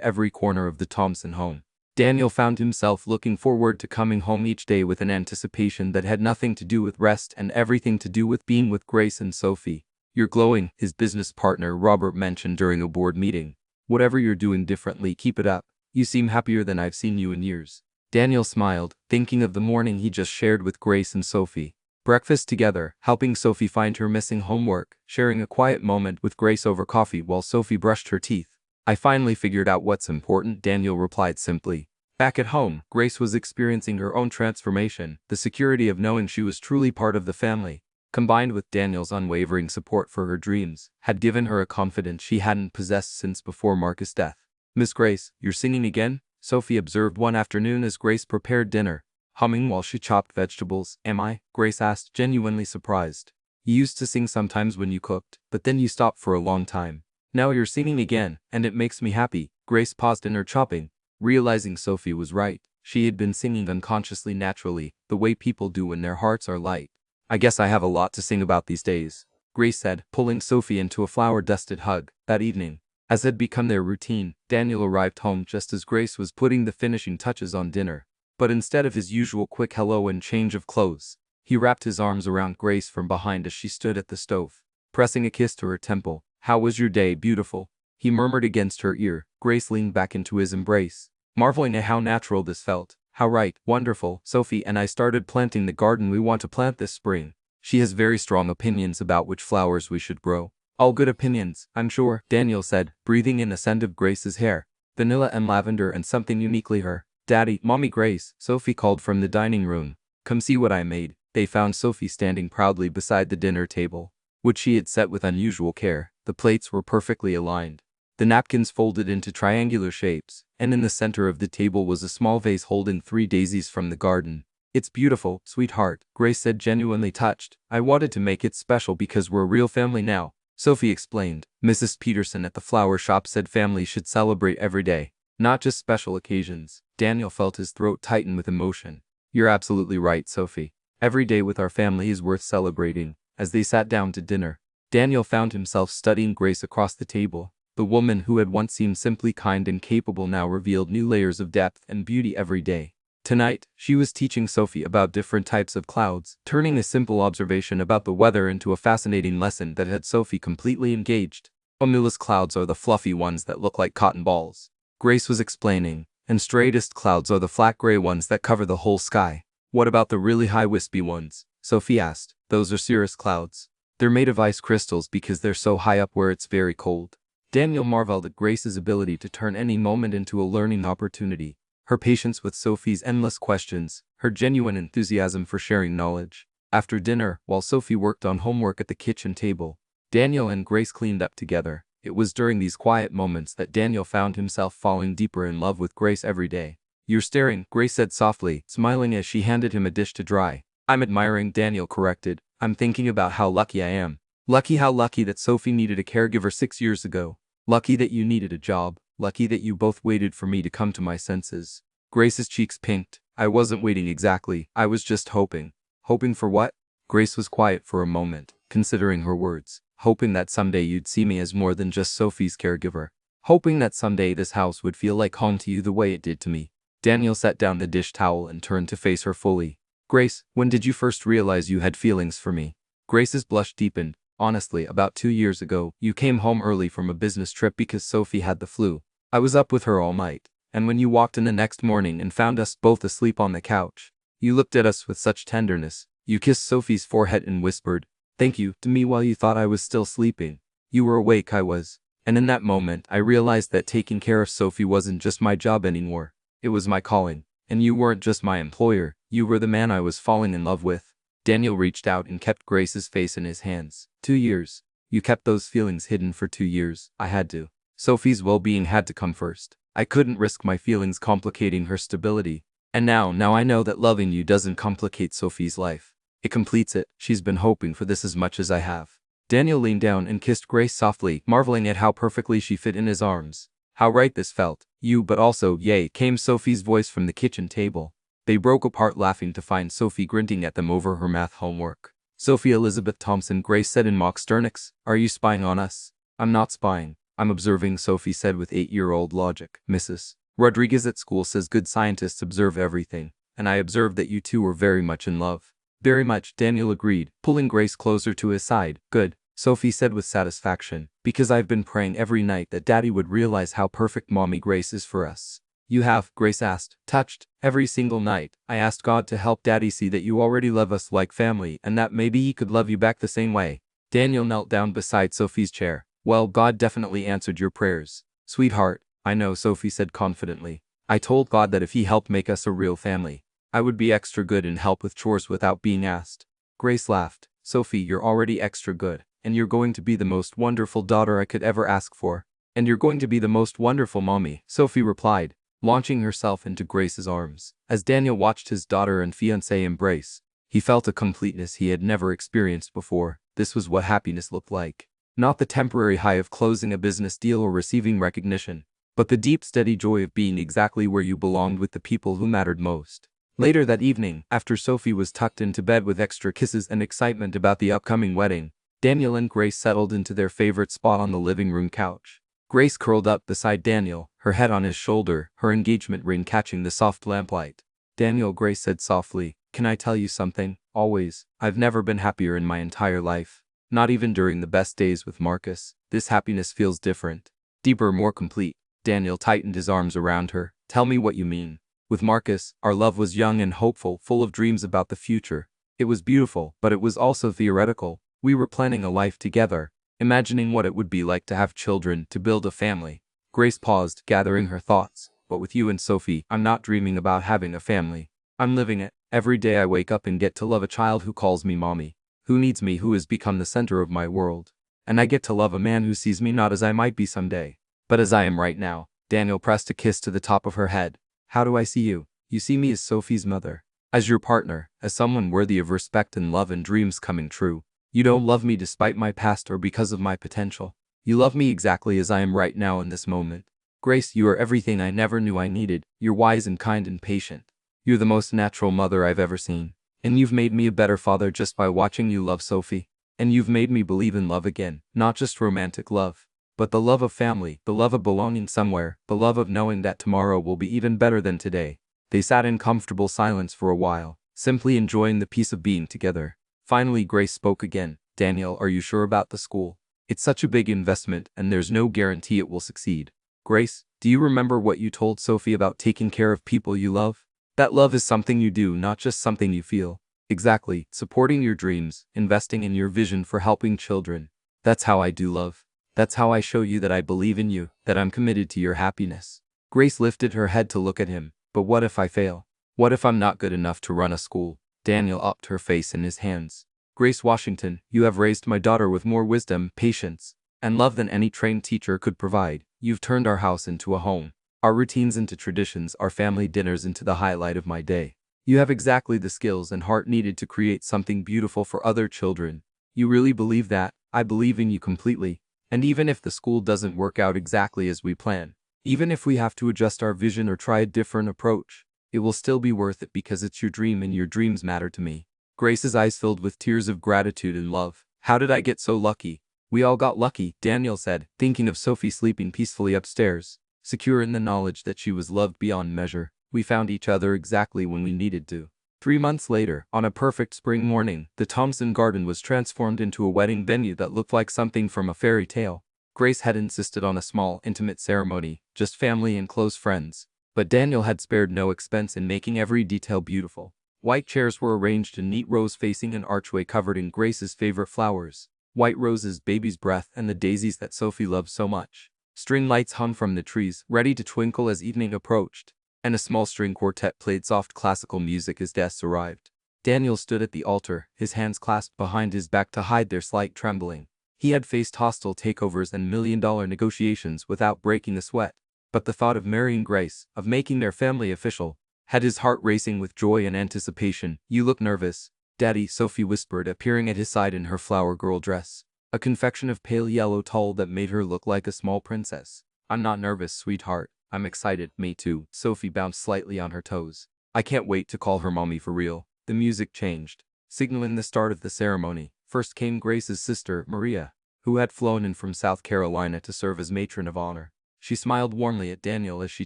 every corner of the Thompson home. Daniel found himself looking forward to coming home each day with an anticipation that had nothing to do with rest and everything to do with being with Grace and Sophie. You're glowing, his business partner Robert mentioned during a board meeting. Whatever you're doing differently, keep it up. You seem happier than I've seen you in years. Daniel smiled, thinking of the morning he just shared with Grace and Sophie. Breakfast together, helping Sophie find her missing homework, sharing a quiet moment with Grace over coffee while Sophie brushed her teeth. I finally figured out what's important, Daniel replied simply. Back at home, Grace was experiencing her own transformation, the security of knowing she was truly part of the family, combined with Daniel's unwavering support for her dreams, had given her a confidence she hadn't possessed since before Marcus' death. Miss Grace, you're singing again? Sophie observed one afternoon as Grace prepared dinner, humming while she chopped vegetables. Am I? Grace asked, genuinely surprised. You used to sing sometimes when you cooked, but then you stopped for a long time. Now you're singing again, and it makes me happy. Grace paused in her chopping, realizing Sophie was right. She had been singing unconsciously naturally, the way people do when their hearts are light. I guess I have a lot to sing about these days, Grace said, pulling Sophie into a flower-dusted hug. That evening, as had become their routine, Daniel arrived home just as Grace was putting the finishing touches on dinner. But instead of his usual quick hello and change of clothes, he wrapped his arms around Grace from behind as she stood at the stove, pressing a kiss to her temple. "How was your day, beautiful?" he murmured against her ear. Grace leaned back into his embrace, marveling at how natural this felt. "How right, wonderful. Sophie and I started planting the garden we want to plant this spring. She has very strong opinions about which flowers we should grow." "All good opinions, I'm sure," Daniel said, breathing in a scent of Grace's hair, vanilla and lavender and something uniquely her. "Daddy, Mommy Grace," Sophie called from the dining room. "Come see what I made." They found Sophie standing proudly beside the dinner table, which she had set with unusual care. The plates were perfectly aligned, the napkins folded into triangular shapes, and in the center of the table was a small vase holding 3 daisies from the garden. "It's beautiful, sweetheart," Grace said, genuinely touched. "I wanted to make it special because we're a real family now," Sophie explained. Mrs. Peterson at the flower shop said families should celebrate every day, not just special occasions. Daniel felt his throat tighten with emotion. "You're absolutely right, Sophie. Every day with our family is worth celebrating." As they sat down to dinner, Daniel found himself studying Grace across the table. The woman who had once seemed simply kind and capable now revealed new layers of depth and beauty every day. Tonight, she was teaching Sophie about different types of clouds, turning a simple observation about the weather into a fascinating lesson that had Sophie completely engaged. "Cumulus clouds are the fluffy ones that look like cotton balls," Grace was explaining, "and straightest clouds are the flat gray ones that cover the whole sky." "What about the really high wispy ones?" Sophie asked. "Those are cirrus clouds. They're made of ice crystals because they're so high up where it's very cold." Daniel marveled at Grace's ability to turn any moment into a learning opportunity. Her patience with Sophie's endless questions, her genuine enthusiasm for sharing knowledge. After dinner, while Sophie worked on homework at the kitchen table, Daniel and Grace cleaned up together. It was during these quiet moments that Daniel found himself falling deeper in love with Grace every day. "You're staring," Grace said softly, smiling as she handed him a dish to dry. "I'm admiring," Daniel corrected. "I'm thinking about how lucky I am. How lucky that Sophie needed a caregiver 6 years ago. Lucky that you needed a job. Lucky that you both waited for me to come to my senses." Grace's cheeks pinked. "I wasn't waiting exactly. I was just hoping." "Hoping for what?" Grace was quiet for a moment, considering her words. "Hoping that someday you'd see me as more than just Sophie's caregiver. Hoping that someday this house would feel like home to you the way it did to me." Daniel set down the dish towel and turned to face her fully. "Grace, when did you first realize you had feelings for me?" Grace's blush deepened. "Honestly, about 2 years ago. You came home early from a business trip because Sophie had the flu. I was up with her all night, and when you walked in the next morning and found us both asleep on the couch, you looked at us with such tenderness. You kissed Sophie's forehead and whispered, 'Thank you,' to me while you thought I was still sleeping. You were awake, I was. And in that moment, I realized that taking care of Sophie wasn't just my job anymore. It was my calling. And you weren't just my employer, you were the man I was falling in love with." Daniel reached out and kept Grace's face in his hands. 2 years. You kept those feelings hidden for 2 years. I had to. Sophie's well-being had to come first. I couldn't risk my feelings complicating her stability. And now I know that loving you doesn't complicate Sophie's life. It completes it. She's been hoping for this as much as I have." Daniel leaned down and kissed Grace softly, marveling at how perfectly she fit in his arms. How right this felt. "You, but also, yay," came Sophie's voice from the kitchen table. They broke apart laughing to find Sophie grinting at them over her math homework. "Sophie Elizabeth Thompson," Grace said in mock sternness. "Are you spying on us?" "I'm not spying. I'm observing," Sophie said with 8-year-old logic. "Mrs. Rodriguez at school says good scientists observe everything, and I observed that you two were very much in love." "Very much," Daniel agreed, pulling Grace closer to his side. "Good," Sophie said with satisfaction, "because I've been praying every night that Daddy would realize how perfect Mommy Grace is for us." "You have?" Grace asked, touched. "Every single night, I asked God to help Daddy see that you already love us like family and that maybe he could love you back the same way." Daniel knelt down beside Sophie's chair. "Well, God definitely answered your prayers, sweetheart." "I know," Sophie said confidently. "I told God that if he helped make us a real family, I would be extra good and help with chores without being asked." Grace laughed. "Sophie, you're already extra good, and you're going to be the most wonderful daughter I could ever ask for. And you're going to be the most wonderful mommy," Sophie replied, launching herself into Grace's arms. As Daniel watched his daughter and fiancé embrace, he felt a completeness he had never experienced before. This was what happiness looked like. Not the temporary high of closing a business deal or receiving recognition, but the deep, steady joy of being exactly where you belonged with the people who mattered most. Later that evening, after Sophie was tucked into bed with extra kisses and excitement about the upcoming wedding, Daniel and Grace settled into their favorite spot on the living room couch. Grace curled up beside Daniel, her head on his shoulder, her engagement ring catching the soft lamplight. "Daniel," Grace said softly, "can I tell you something? Always, I've never been happier in my entire life. Not even during the best days with Marcus. This happiness feels different. Deeper, more complete." Daniel tightened his arms around her. "Tell me what you mean." "With Marcus, our love was young and hopeful, full of dreams about the future. It was beautiful, but it was also theoretical. We were planning a life together, imagining what it would be like to have children, to build a family." Grace paused, gathering her thoughts. "But with you and Sophie, I'm not dreaming about having a family. I'm living it. Every day I wake up and get to love a child who calls me mommy, who needs me, who has become the center of my world. And I get to love a man who sees me not as I might be someday, but as I am right now." Daniel pressed a kiss to the top of her head. "How do I see you?" "You see me as Sophie's mother, as your partner, as someone worthy of respect and love and dreams coming true. You don't love me despite my past or because of my potential. You love me exactly as I am right now in this moment. Grace, you are everything I never knew I needed. You're wise and kind and patient. You're the most natural mother I've ever seen. And you've made me a better father just by watching you love Sophie. And you've made me believe in love again, not just romantic love, but the love of family, the love of belonging somewhere, the love of knowing that tomorrow will be even better than today." They sat in comfortable silence for a while, simply enjoying the peace of being together. Finally, Grace spoke again. "Daniel, are you sure about the school? It's such a big investment, and there's no guarantee it will succeed." "Grace, do you remember what you told Sophie about taking care of people you love? That love is something you do, not just something you feel." "Exactly, supporting your dreams, investing in your vision for helping children. That's how I do love. That's how I show you that I believe in you, that I'm committed to your happiness." Grace lifted her head to look at him. "But what if I fail? What if I'm not good enough to run a school?" Daniel upped her face in his hands. "Grace Washington, you have raised my daughter with more wisdom, patience, and love than any trained teacher could provide. You've turned our house into a home, our routines into traditions, our family dinners into the highlight of my day. You have exactly the skills and heart needed to create something beautiful for other children. You really believe that? I believe in you completely. And even if the school doesn't work out exactly as we plan, even if we have to adjust our vision or try a different approach, it will still be worth it because it's your dream and your dreams matter to me." Grace's eyes filled with tears of gratitude and love. "How did I get so lucky?" "We all got lucky," Daniel said, thinking of Sophie sleeping peacefully upstairs, secure in the knowledge that she was loved beyond measure. "We found each other exactly when we needed to." 3 months later, on a perfect spring morning, the Thompson garden was transformed into a wedding venue that looked like something from a fairy tale. Grace had insisted on a small, intimate ceremony, just family and close friends, but Daniel had spared no expense in making every detail beautiful. White chairs were arranged in neat rows facing an archway covered in Grace's favorite flowers: white roses, baby's breath, and the daisies that Sophie loved so much. String lights hung from the trees, ready to twinkle as evening approached, and a small string quartet played soft classical music as guests arrived. Daniel stood at the altar, his hands clasped behind his back to hide their slight trembling. He had faced hostile takeovers and million-dollar negotiations without breaking a sweat, but the thought of marrying Grace, of making their family official, had his heart racing with joy and anticipation. "You look nervous, Daddy," Sophie whispered, appearing at his side in her flower girl dress, a confection of pale yellow tulle that made her look like a small princess. "I'm not nervous, sweetheart. I'm excited." "Me too." Sophie bounced slightly on her toes. "I can't wait to call her mommy for real." The music changed, signaling the start of the ceremony. First came Grace's sister, Maria, who had flown in from South Carolina to serve as matron of honor. She smiled warmly at Daniel as she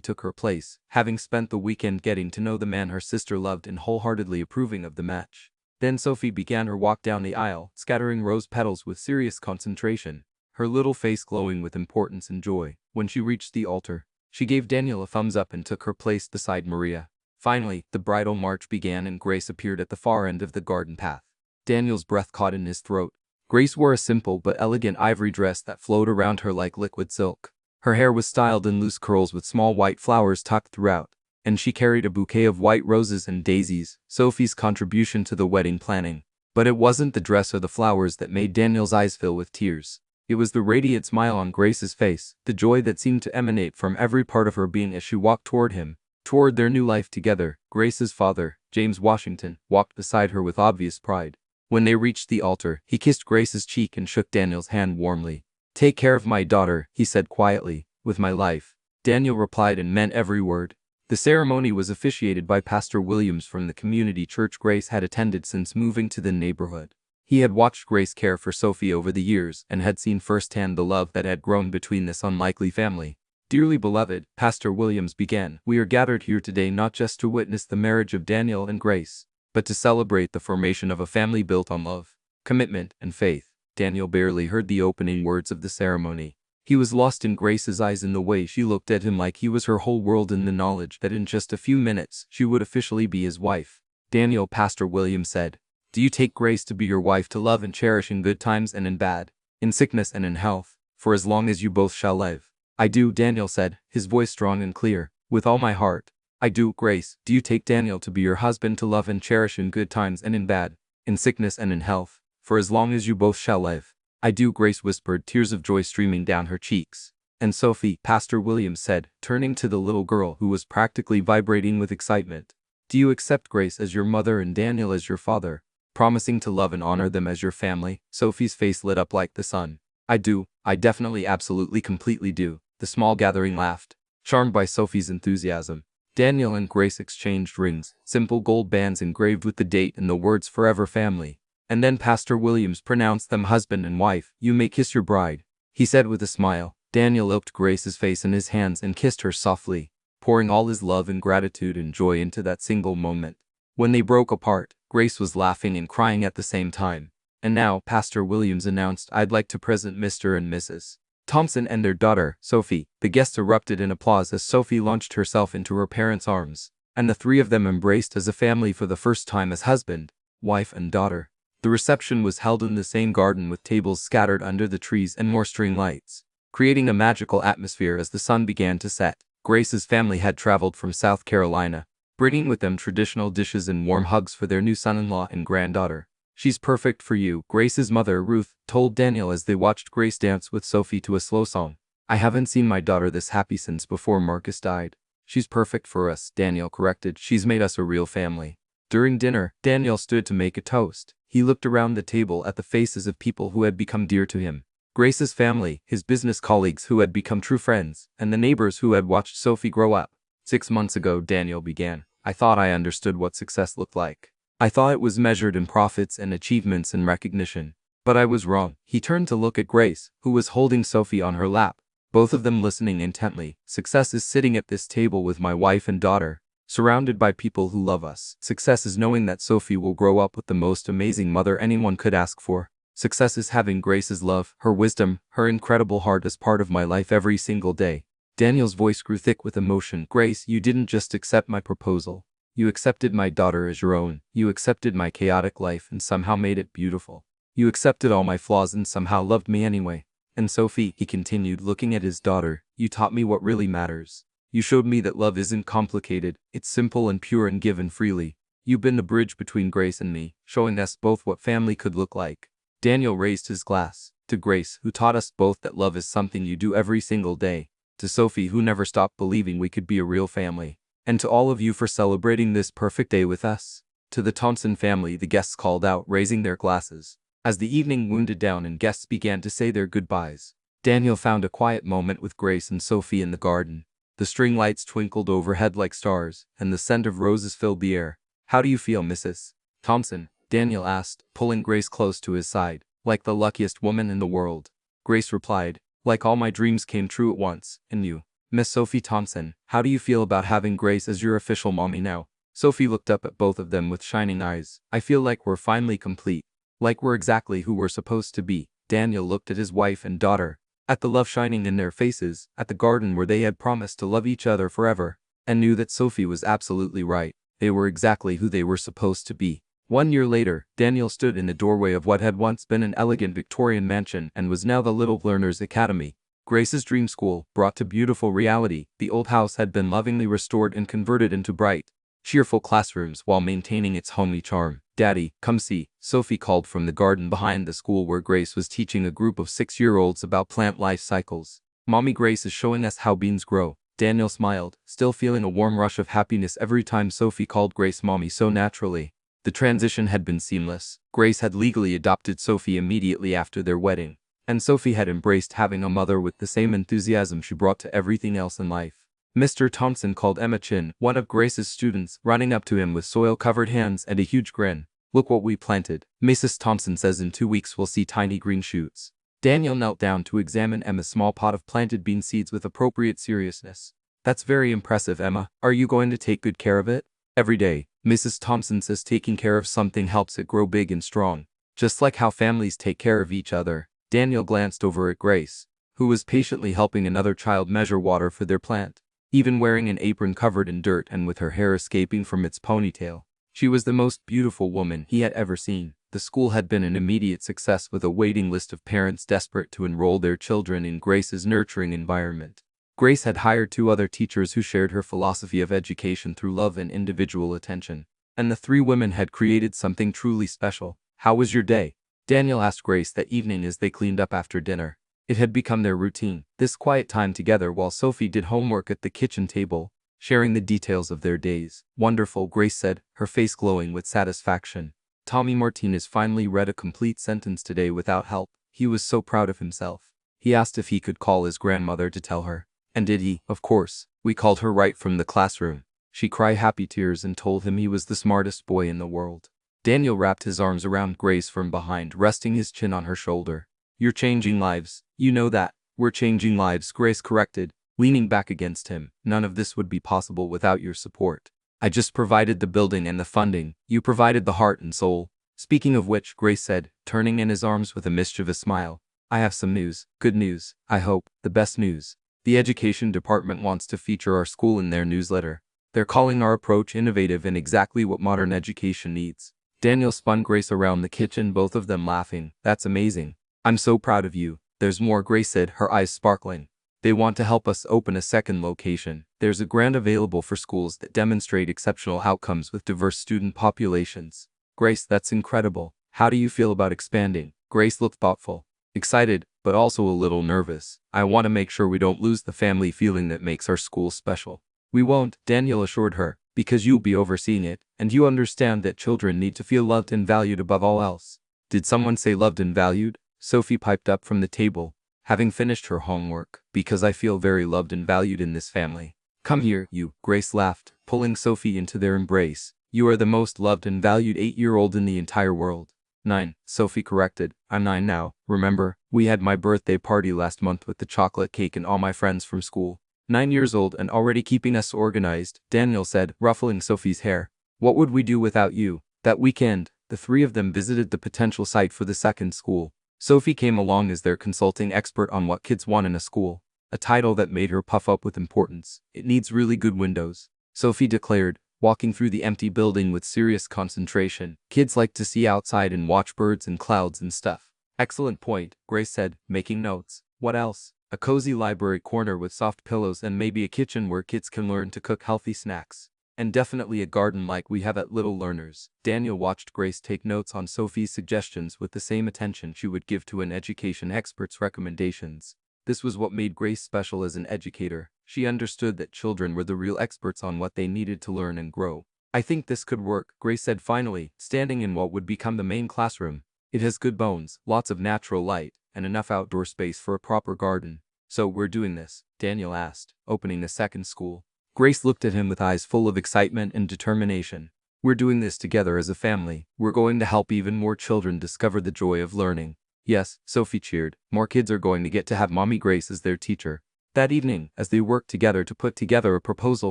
took her place, having spent the weekend getting to know the man her sister loved and wholeheartedly approving of the match. Then Sophie began her walk down the aisle, scattering rose petals with serious concentration, her little face glowing with importance and joy. When she reached the altar, she gave Daniel a thumbs up and took her place beside Maria. Finally, the bridal march began and Grace appeared at the far end of the garden path. Daniel's breath caught in his throat. Grace wore a simple but elegant ivory dress that flowed around her like liquid silk. Her hair was styled in loose curls with small white flowers tucked throughout, and she carried a bouquet of white roses and daisies, Sophie's contribution to the wedding planning. But it wasn't the dress or the flowers that made Daniel's eyes fill with tears. It was the radiant smile on Grace's face, the joy that seemed to emanate from every part of her being as she walked toward him, toward their new life together. Grace's father, James Washington, walked beside her with obvious pride. When they reached the altar, he kissed Grace's cheek and shook Daniel's hand warmly. "Take care of my daughter," he said quietly, "with my life." Daniel replied and meant every word. The ceremony was officiated by Pastor Williams from the community church Grace had attended since moving to the neighborhood. He had watched Grace care for Sophie over the years and had seen firsthand the love that had grown between this unlikely family. Dearly beloved, Pastor Williams began, we are gathered here today not just to witness the marriage of Daniel and Grace, but to celebrate the formation of a family built on love, commitment, and faith. Daniel barely heard the opening words of the ceremony. He was lost in Grace's eyes in the way she looked at him like he was her whole world, in the knowledge that in just a few minutes she would officially be his wife. Daniel, Pastor Williams said, do you take Grace to be your wife, to love and cherish in good times and in bad, in sickness and in health, for as long as you both shall live? I do, Daniel said, his voice strong and clear. With all my heart. I do. Grace, do you take Daniel to be your husband, to love and cherish in good times and in bad, in sickness and in health, for as long as you both shall live? I do, Grace whispered, tears of joy streaming down her cheeks. And Sophie, Pastor Williams said, turning to the little girl who was practically vibrating with excitement, do you accept Grace as your mother and Daniel as your father, promising to love and honor them as your family? Sophie's face lit up like the sun. I do. I definitely, absolutely, completely do. The small gathering laughed, charmed by Sophie's enthusiasm. Daniel and Grace exchanged rings, simple gold bands engraved with the date and the words forever family. And then Pastor Williams pronounced them husband and wife. You may kiss your bride, he said with a smile. Daniel lifted Grace's face in his hands and kissed her softly, pouring all his love and gratitude and joy into that single moment. When they broke apart, Grace was laughing and crying at the same time. And now, Pastor Williams announced, I'd like to present Mr. and Mrs. Thompson and their daughter, Sophie. The guests erupted in applause as Sophie launched herself into her parents' arms, and the three of them embraced as a family for the first time as husband, wife, and daughter. The reception was held in the same garden with tables scattered under the trees and more string lights, creating a magical atmosphere as the sun began to set. Grace's family had traveled from South Carolina, bringing with them traditional dishes and warm hugs for their new son-in-law and granddaughter. She's perfect for you, Grace's mother, Ruth, told Daniel as they watched Grace dance with Sophie to a slow song. I haven't seen my daughter this happy since before Marcus died. She's perfect for us, Daniel corrected. She's made us a real family. During dinner, Daniel stood to make a toast. He looked around the table at the faces of people who had become dear to him. Grace's family, his business colleagues who had become true friends, and the neighbors who had watched Sophie grow up. 6 months ago, Daniel began, I thought I understood what success looked like. I thought it was measured in profits and achievements and recognition. But I was wrong. He turned to look at Grace, who was holding Sophie on her lap, both of them listening intently. Success is sitting at this table with my wife and daughter, surrounded by people who love us. Success is knowing that Sophie will grow up with the most amazing mother anyone could ask for. Success is having Grace's love, her wisdom, her incredible heart as part of my life every single day. Daniel's voice grew thick with emotion. Grace, you didn't just accept my proposal. You accepted my daughter as your own. You accepted my chaotic life and somehow made it beautiful. You accepted all my flaws and somehow loved me anyway. And Sophie, he continued, looking at his daughter, you taught me what really matters. You showed me that love isn't complicated, it's simple and pure and given freely. You've been the bridge between Grace and me, showing us both what family could look like. Daniel raised his glass. To Grace, who taught us both that love is something you do every single day. To Sophie, who never stopped believing we could be a real family. And to all of you for celebrating this perfect day with us. To the Thompson family, the guests called out, raising their glasses. As the evening wound down and guests began to say their goodbyes, Daniel found a quiet moment with Grace and Sophie in the garden. The string lights twinkled overhead like stars, and the scent of roses filled the air. How do you feel, Mrs. Thompson? Daniel asked, pulling Grace close to his side. Like the luckiest woman in the world. Grace replied, like all my dreams came true at once, and you. Miss Sophie Thompson, how do you feel about having Grace as your official mommy now? Sophie looked up at both of them with shining eyes. I feel like we're finally complete. Like we're exactly who we're supposed to be. Daniel looked at his wife and daughter, at the love shining in their faces, at the garden where they had promised to love each other forever, and knew that Sophie was absolutely right. They were exactly who they were supposed to be. 1 year later, Daniel stood in the doorway of what had once been an elegant Victorian mansion and was now the Little Learners Academy. Grace's dream school, brought to beautiful reality. The old house had been lovingly restored and converted into bright, cheerful classrooms while maintaining its homely charm. Daddy, come see, Sophie called from the garden behind the school where Grace was teaching a group of 6-year-olds about plant life cycles. Mommy, Grace is showing us how beans grow. Daniel smiled, still feeling a warm rush of happiness every time Sophie called Grace Mommy so naturally. The transition had been seamless. Grace had legally adopted Sophie immediately after their wedding, and Sophie had embraced having a mother with the same enthusiasm she brought to everything else in life. Mr. Thompson called Emma Chin, one of Grace's students, running up to him with soil-covered hands and a huge grin. "Look what we planted. Mrs. Thompson says in 2 weeks we'll see tiny green shoots." Daniel knelt down to examine Emma's small pot of planted bean seeds with appropriate seriousness. "That's very impressive, Emma. Are you going to take good care of it?" "Every day. Mrs. Thompson says taking care of something helps it grow big and strong. Just like how families take care of each other." Daniel glanced over at Grace, who was patiently helping another child measure water for their plant. Even wearing an apron covered in dirt and with her hair escaping from its ponytail, she was the most beautiful woman he had ever seen. The school had been an immediate success, with a waiting list of parents desperate to enroll their children in Grace's nurturing environment. Grace had hired 2 other teachers who shared her philosophy of education through love and individual attention, and the 3 women had created something truly special. "How was your day?" Daniel asked Grace that evening as they cleaned up after dinner. It had become their routine, this quiet time together while Sophie did homework at the kitchen table, sharing the details of their days. "Wonderful," Grace said, her face glowing with satisfaction. Tommy Martinez finally read a complete sentence today without help. He was so proud of himself. He asked if he could call his grandmother to tell her. And did he? "Of course. We called her right from the classroom." She cried happy tears and told him he was the smartest boy in the world. Daniel wrapped his arms around Grace from behind, resting his chin on her shoulder. "You're changing lives. You know that." "We're changing lives," Grace corrected, leaning back against him. "None of this would be possible without your support. I just provided the building and the funding. You provided the heart and soul." "Speaking of which," Grace said, turning in his arms with a mischievous smile, "I have some news. Good news, I hope. The best news. The education department wants to feature our school in their newsletter. They're calling our approach innovative and exactly what modern education needs." Daniel spun Grace around the kitchen, both of them laughing. "That's amazing. I'm so proud of you." "There's more," Grace said, her eyes sparkling. "They want to help us open a second location. There's a grant available for schools that demonstrate exceptional outcomes with diverse student populations." "Grace, that's incredible. How do you feel about expanding?" Grace looked thoughtful, excited, but also a little nervous. "I want to make sure we don't lose the family feeling that makes our school special." "We won't," Daniel assured her, "because you'll be overseeing it, and you understand that children need to feel loved and valued above all else." "Did someone say loved and valued?" Sophie piped up from the table, having finished her homework. "Because I feel very loved and valued in this family." "Come here, you," Grace laughed, pulling Sophie into their embrace. "You are the most loved and valued 8-year-old in the entire world." 9, Sophie corrected. "I'm 9 now, remember? We had my birthday party last month with the chocolate cake and all my friends from school." 9 years old and already keeping us organized," Daniel said, ruffling Sophie's hair. "What would we do without you?" That weekend, the 3 of them visited the potential site for the second school. Sophie came along as their consulting expert on what kids want in a school, a title that made her puff up with importance. "It needs really good windows," Sophie declared, walking through the empty building with serious concentration. "Kids like to see outside and watch birds and clouds and stuff." "Excellent point," Grace said, making notes. "What else?" "A cozy library corner with soft pillows and maybe a kitchen where kids can learn to cook healthy snacks. And definitely a garden like we have at Little Learners." Daniel watched Grace take notes on Sophie's suggestions with the same attention she would give to an education expert's recommendations. This was what made Grace special as an educator. She understood that children were the real experts on what they needed to learn and grow. "I think this could work," Grace said finally, standing in what would become the main classroom. "It has good bones, lots of natural light, and enough outdoor space for a proper garden." "So we're doing this?" Daniel asked, opening a second school. Grace looked at him with eyes full of excitement and determination. "We're doing this together as a family. We're going to help even more children discover the joy of learning." "Yes," Sophie cheered. "More kids are going to get to have Mommy Grace as their teacher." That evening, as they worked together to put together a proposal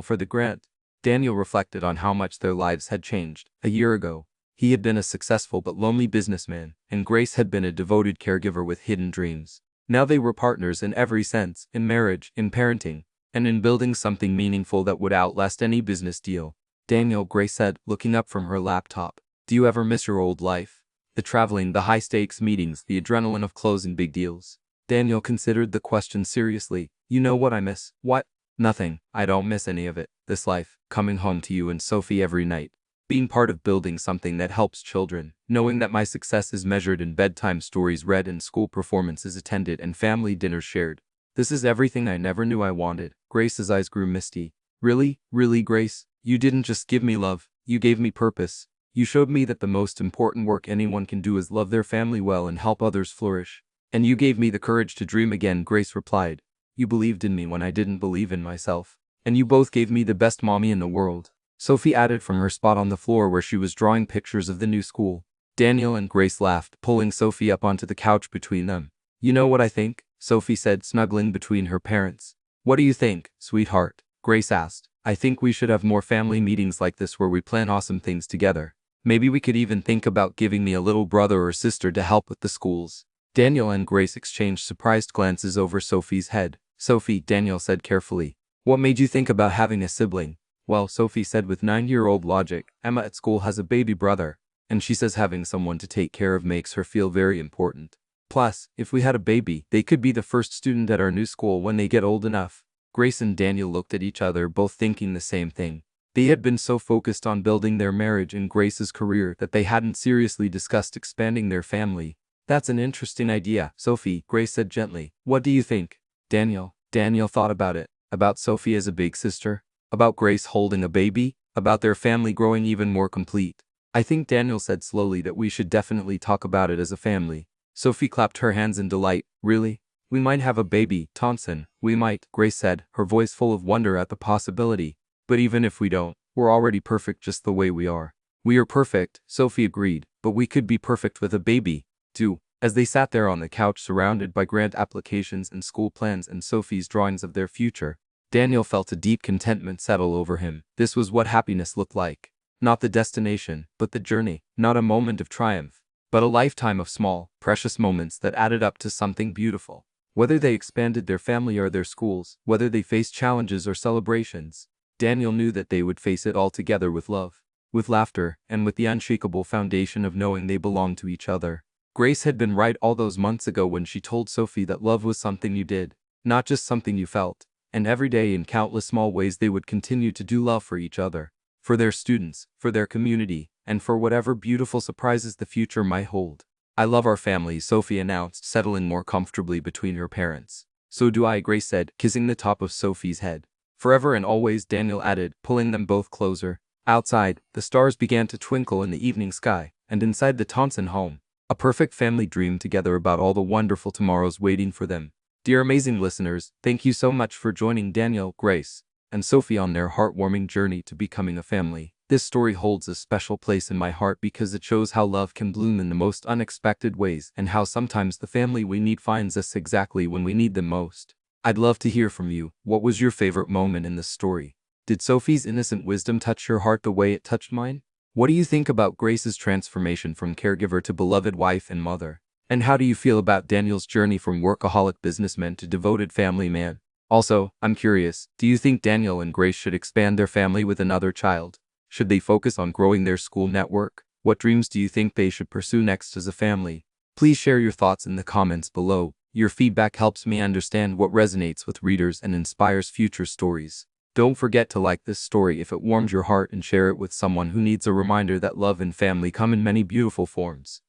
for the grant, Daniel reflected on how much their lives had changed. A year ago, he had been a successful but lonely businessman, and Grace had been a devoted caregiver with hidden dreams. Now they were partners in every sense, in marriage, in parenting, and in building something meaningful that would outlast any business deal. "Daniel," Grace said, looking up from her laptop, "do you ever miss your old life? The traveling, the high-stakes meetings, the adrenaline of closing big deals?" Daniel considered the question seriously. "You know what I miss?" "What?" "Nothing. I don't miss any of it. This life, coming home to you and Sophie every night. Being part of building something that helps children. Knowing that my success is measured in bedtime stories read and school performances attended and family dinners shared. This is everything I never knew I wanted." Grace's eyes grew misty. "Really, really, Grace? You didn't just give me love, you gave me purpose. You showed me that the most important work anyone can do is love their family well and help others flourish." And you gave me the courage to dream again, Grace replied. You believed in me when I didn't believe in myself. And you both gave me the best mommy in the world, Sophie added from her spot on the floor where she was drawing pictures of the new school. Daniel and Grace laughed, pulling Sophie up onto the couch between them. You know what I think? Sophie said, snuggling between her parents. What do you think, sweetheart? Grace asked. I think we should have more family meetings like this where we plan awesome things together. Maybe we could even think about giving me a little brother or sister to help with the schools. Daniel and Grace exchanged surprised glances over Sophie's head. Sophie, Daniel said carefully. What made you think about having a sibling? Well, Sophie said with 9-year-old logic, Emma at school has a baby brother, and she says having someone to take care of makes her feel very important. Plus, if we had a baby, they could be the first student at our new school when they get old enough. Grace and Daniel looked at each other, both thinking the same thing. They had been so focused on building their marriage and Grace's career that they hadn't seriously discussed expanding their family. That's an interesting idea, Sophie, Grace said gently. What do you think? Daniel thought about it. About Sophie as a big sister? About Grace holding a baby? About their family growing even more complete? I think Daniel said slowly that we should definitely talk about it as a family. Sophie clapped her hands in delight. Really? We might have a baby, Thompson. We might, Grace said, her voice full of wonder at the possibility. But even if we don't, we're already perfect just the way we are. We are perfect, Sophie agreed, but we could be perfect with a baby, too. As they sat there on the couch surrounded by grant applications and school plans and Sophie's drawings of their future, Daniel felt a deep contentment settle over him. This was what happiness looked like. Not the destination, but the journey. Not a moment of triumph, but a lifetime of small, precious moments that added up to something beautiful. Whether they expanded their family or their schools, whether they faced challenges or celebrations, Daniel knew that they would face it all together with love, with laughter, and with the unshakable foundation of knowing they belonged to each other. Grace had been right all those months ago when she told Sophie that love was something you did, not just something you felt. And every day in countless small ways they would continue to do love for each other, for their students, for their community, and for whatever beautiful surprises the future might hold. I love our family, Sophie announced, settling more comfortably between her parents. So do I, Grace said, kissing the top of Sophie's head. Forever and always, Daniel added, pulling them both closer. Outside, the stars began to twinkle in the evening sky, and inside the Thompson home, a perfect family dreamed together about all the wonderful tomorrows waiting for them. Dear amazing listeners, thank you so much for joining Daniel, Grace, and Sophie on their heartwarming journey to becoming a family. This story holds a special place in my heart because it shows how love can bloom in the most unexpected ways and how sometimes the family we need finds us exactly when we need them most. I'd love to hear from you. What was your favorite moment in this story? Did Sophie's innocent wisdom touch your heart the way it touched mine? What do you think about Grace's transformation from caregiver to beloved wife and mother? And how do you feel about Daniel's journey from workaholic businessman to devoted family man? Also, I'm curious, do you think Daniel and Grace should expand their family with another child? Should they focus on growing their school network? What dreams do you think they should pursue next as a family? Please share your thoughts in the comments below. Your feedback helps me understand what resonates with readers and inspires future stories. Don't forget to like this story if it warmed your heart and share it with someone who needs a reminder that love and family come in many beautiful forms.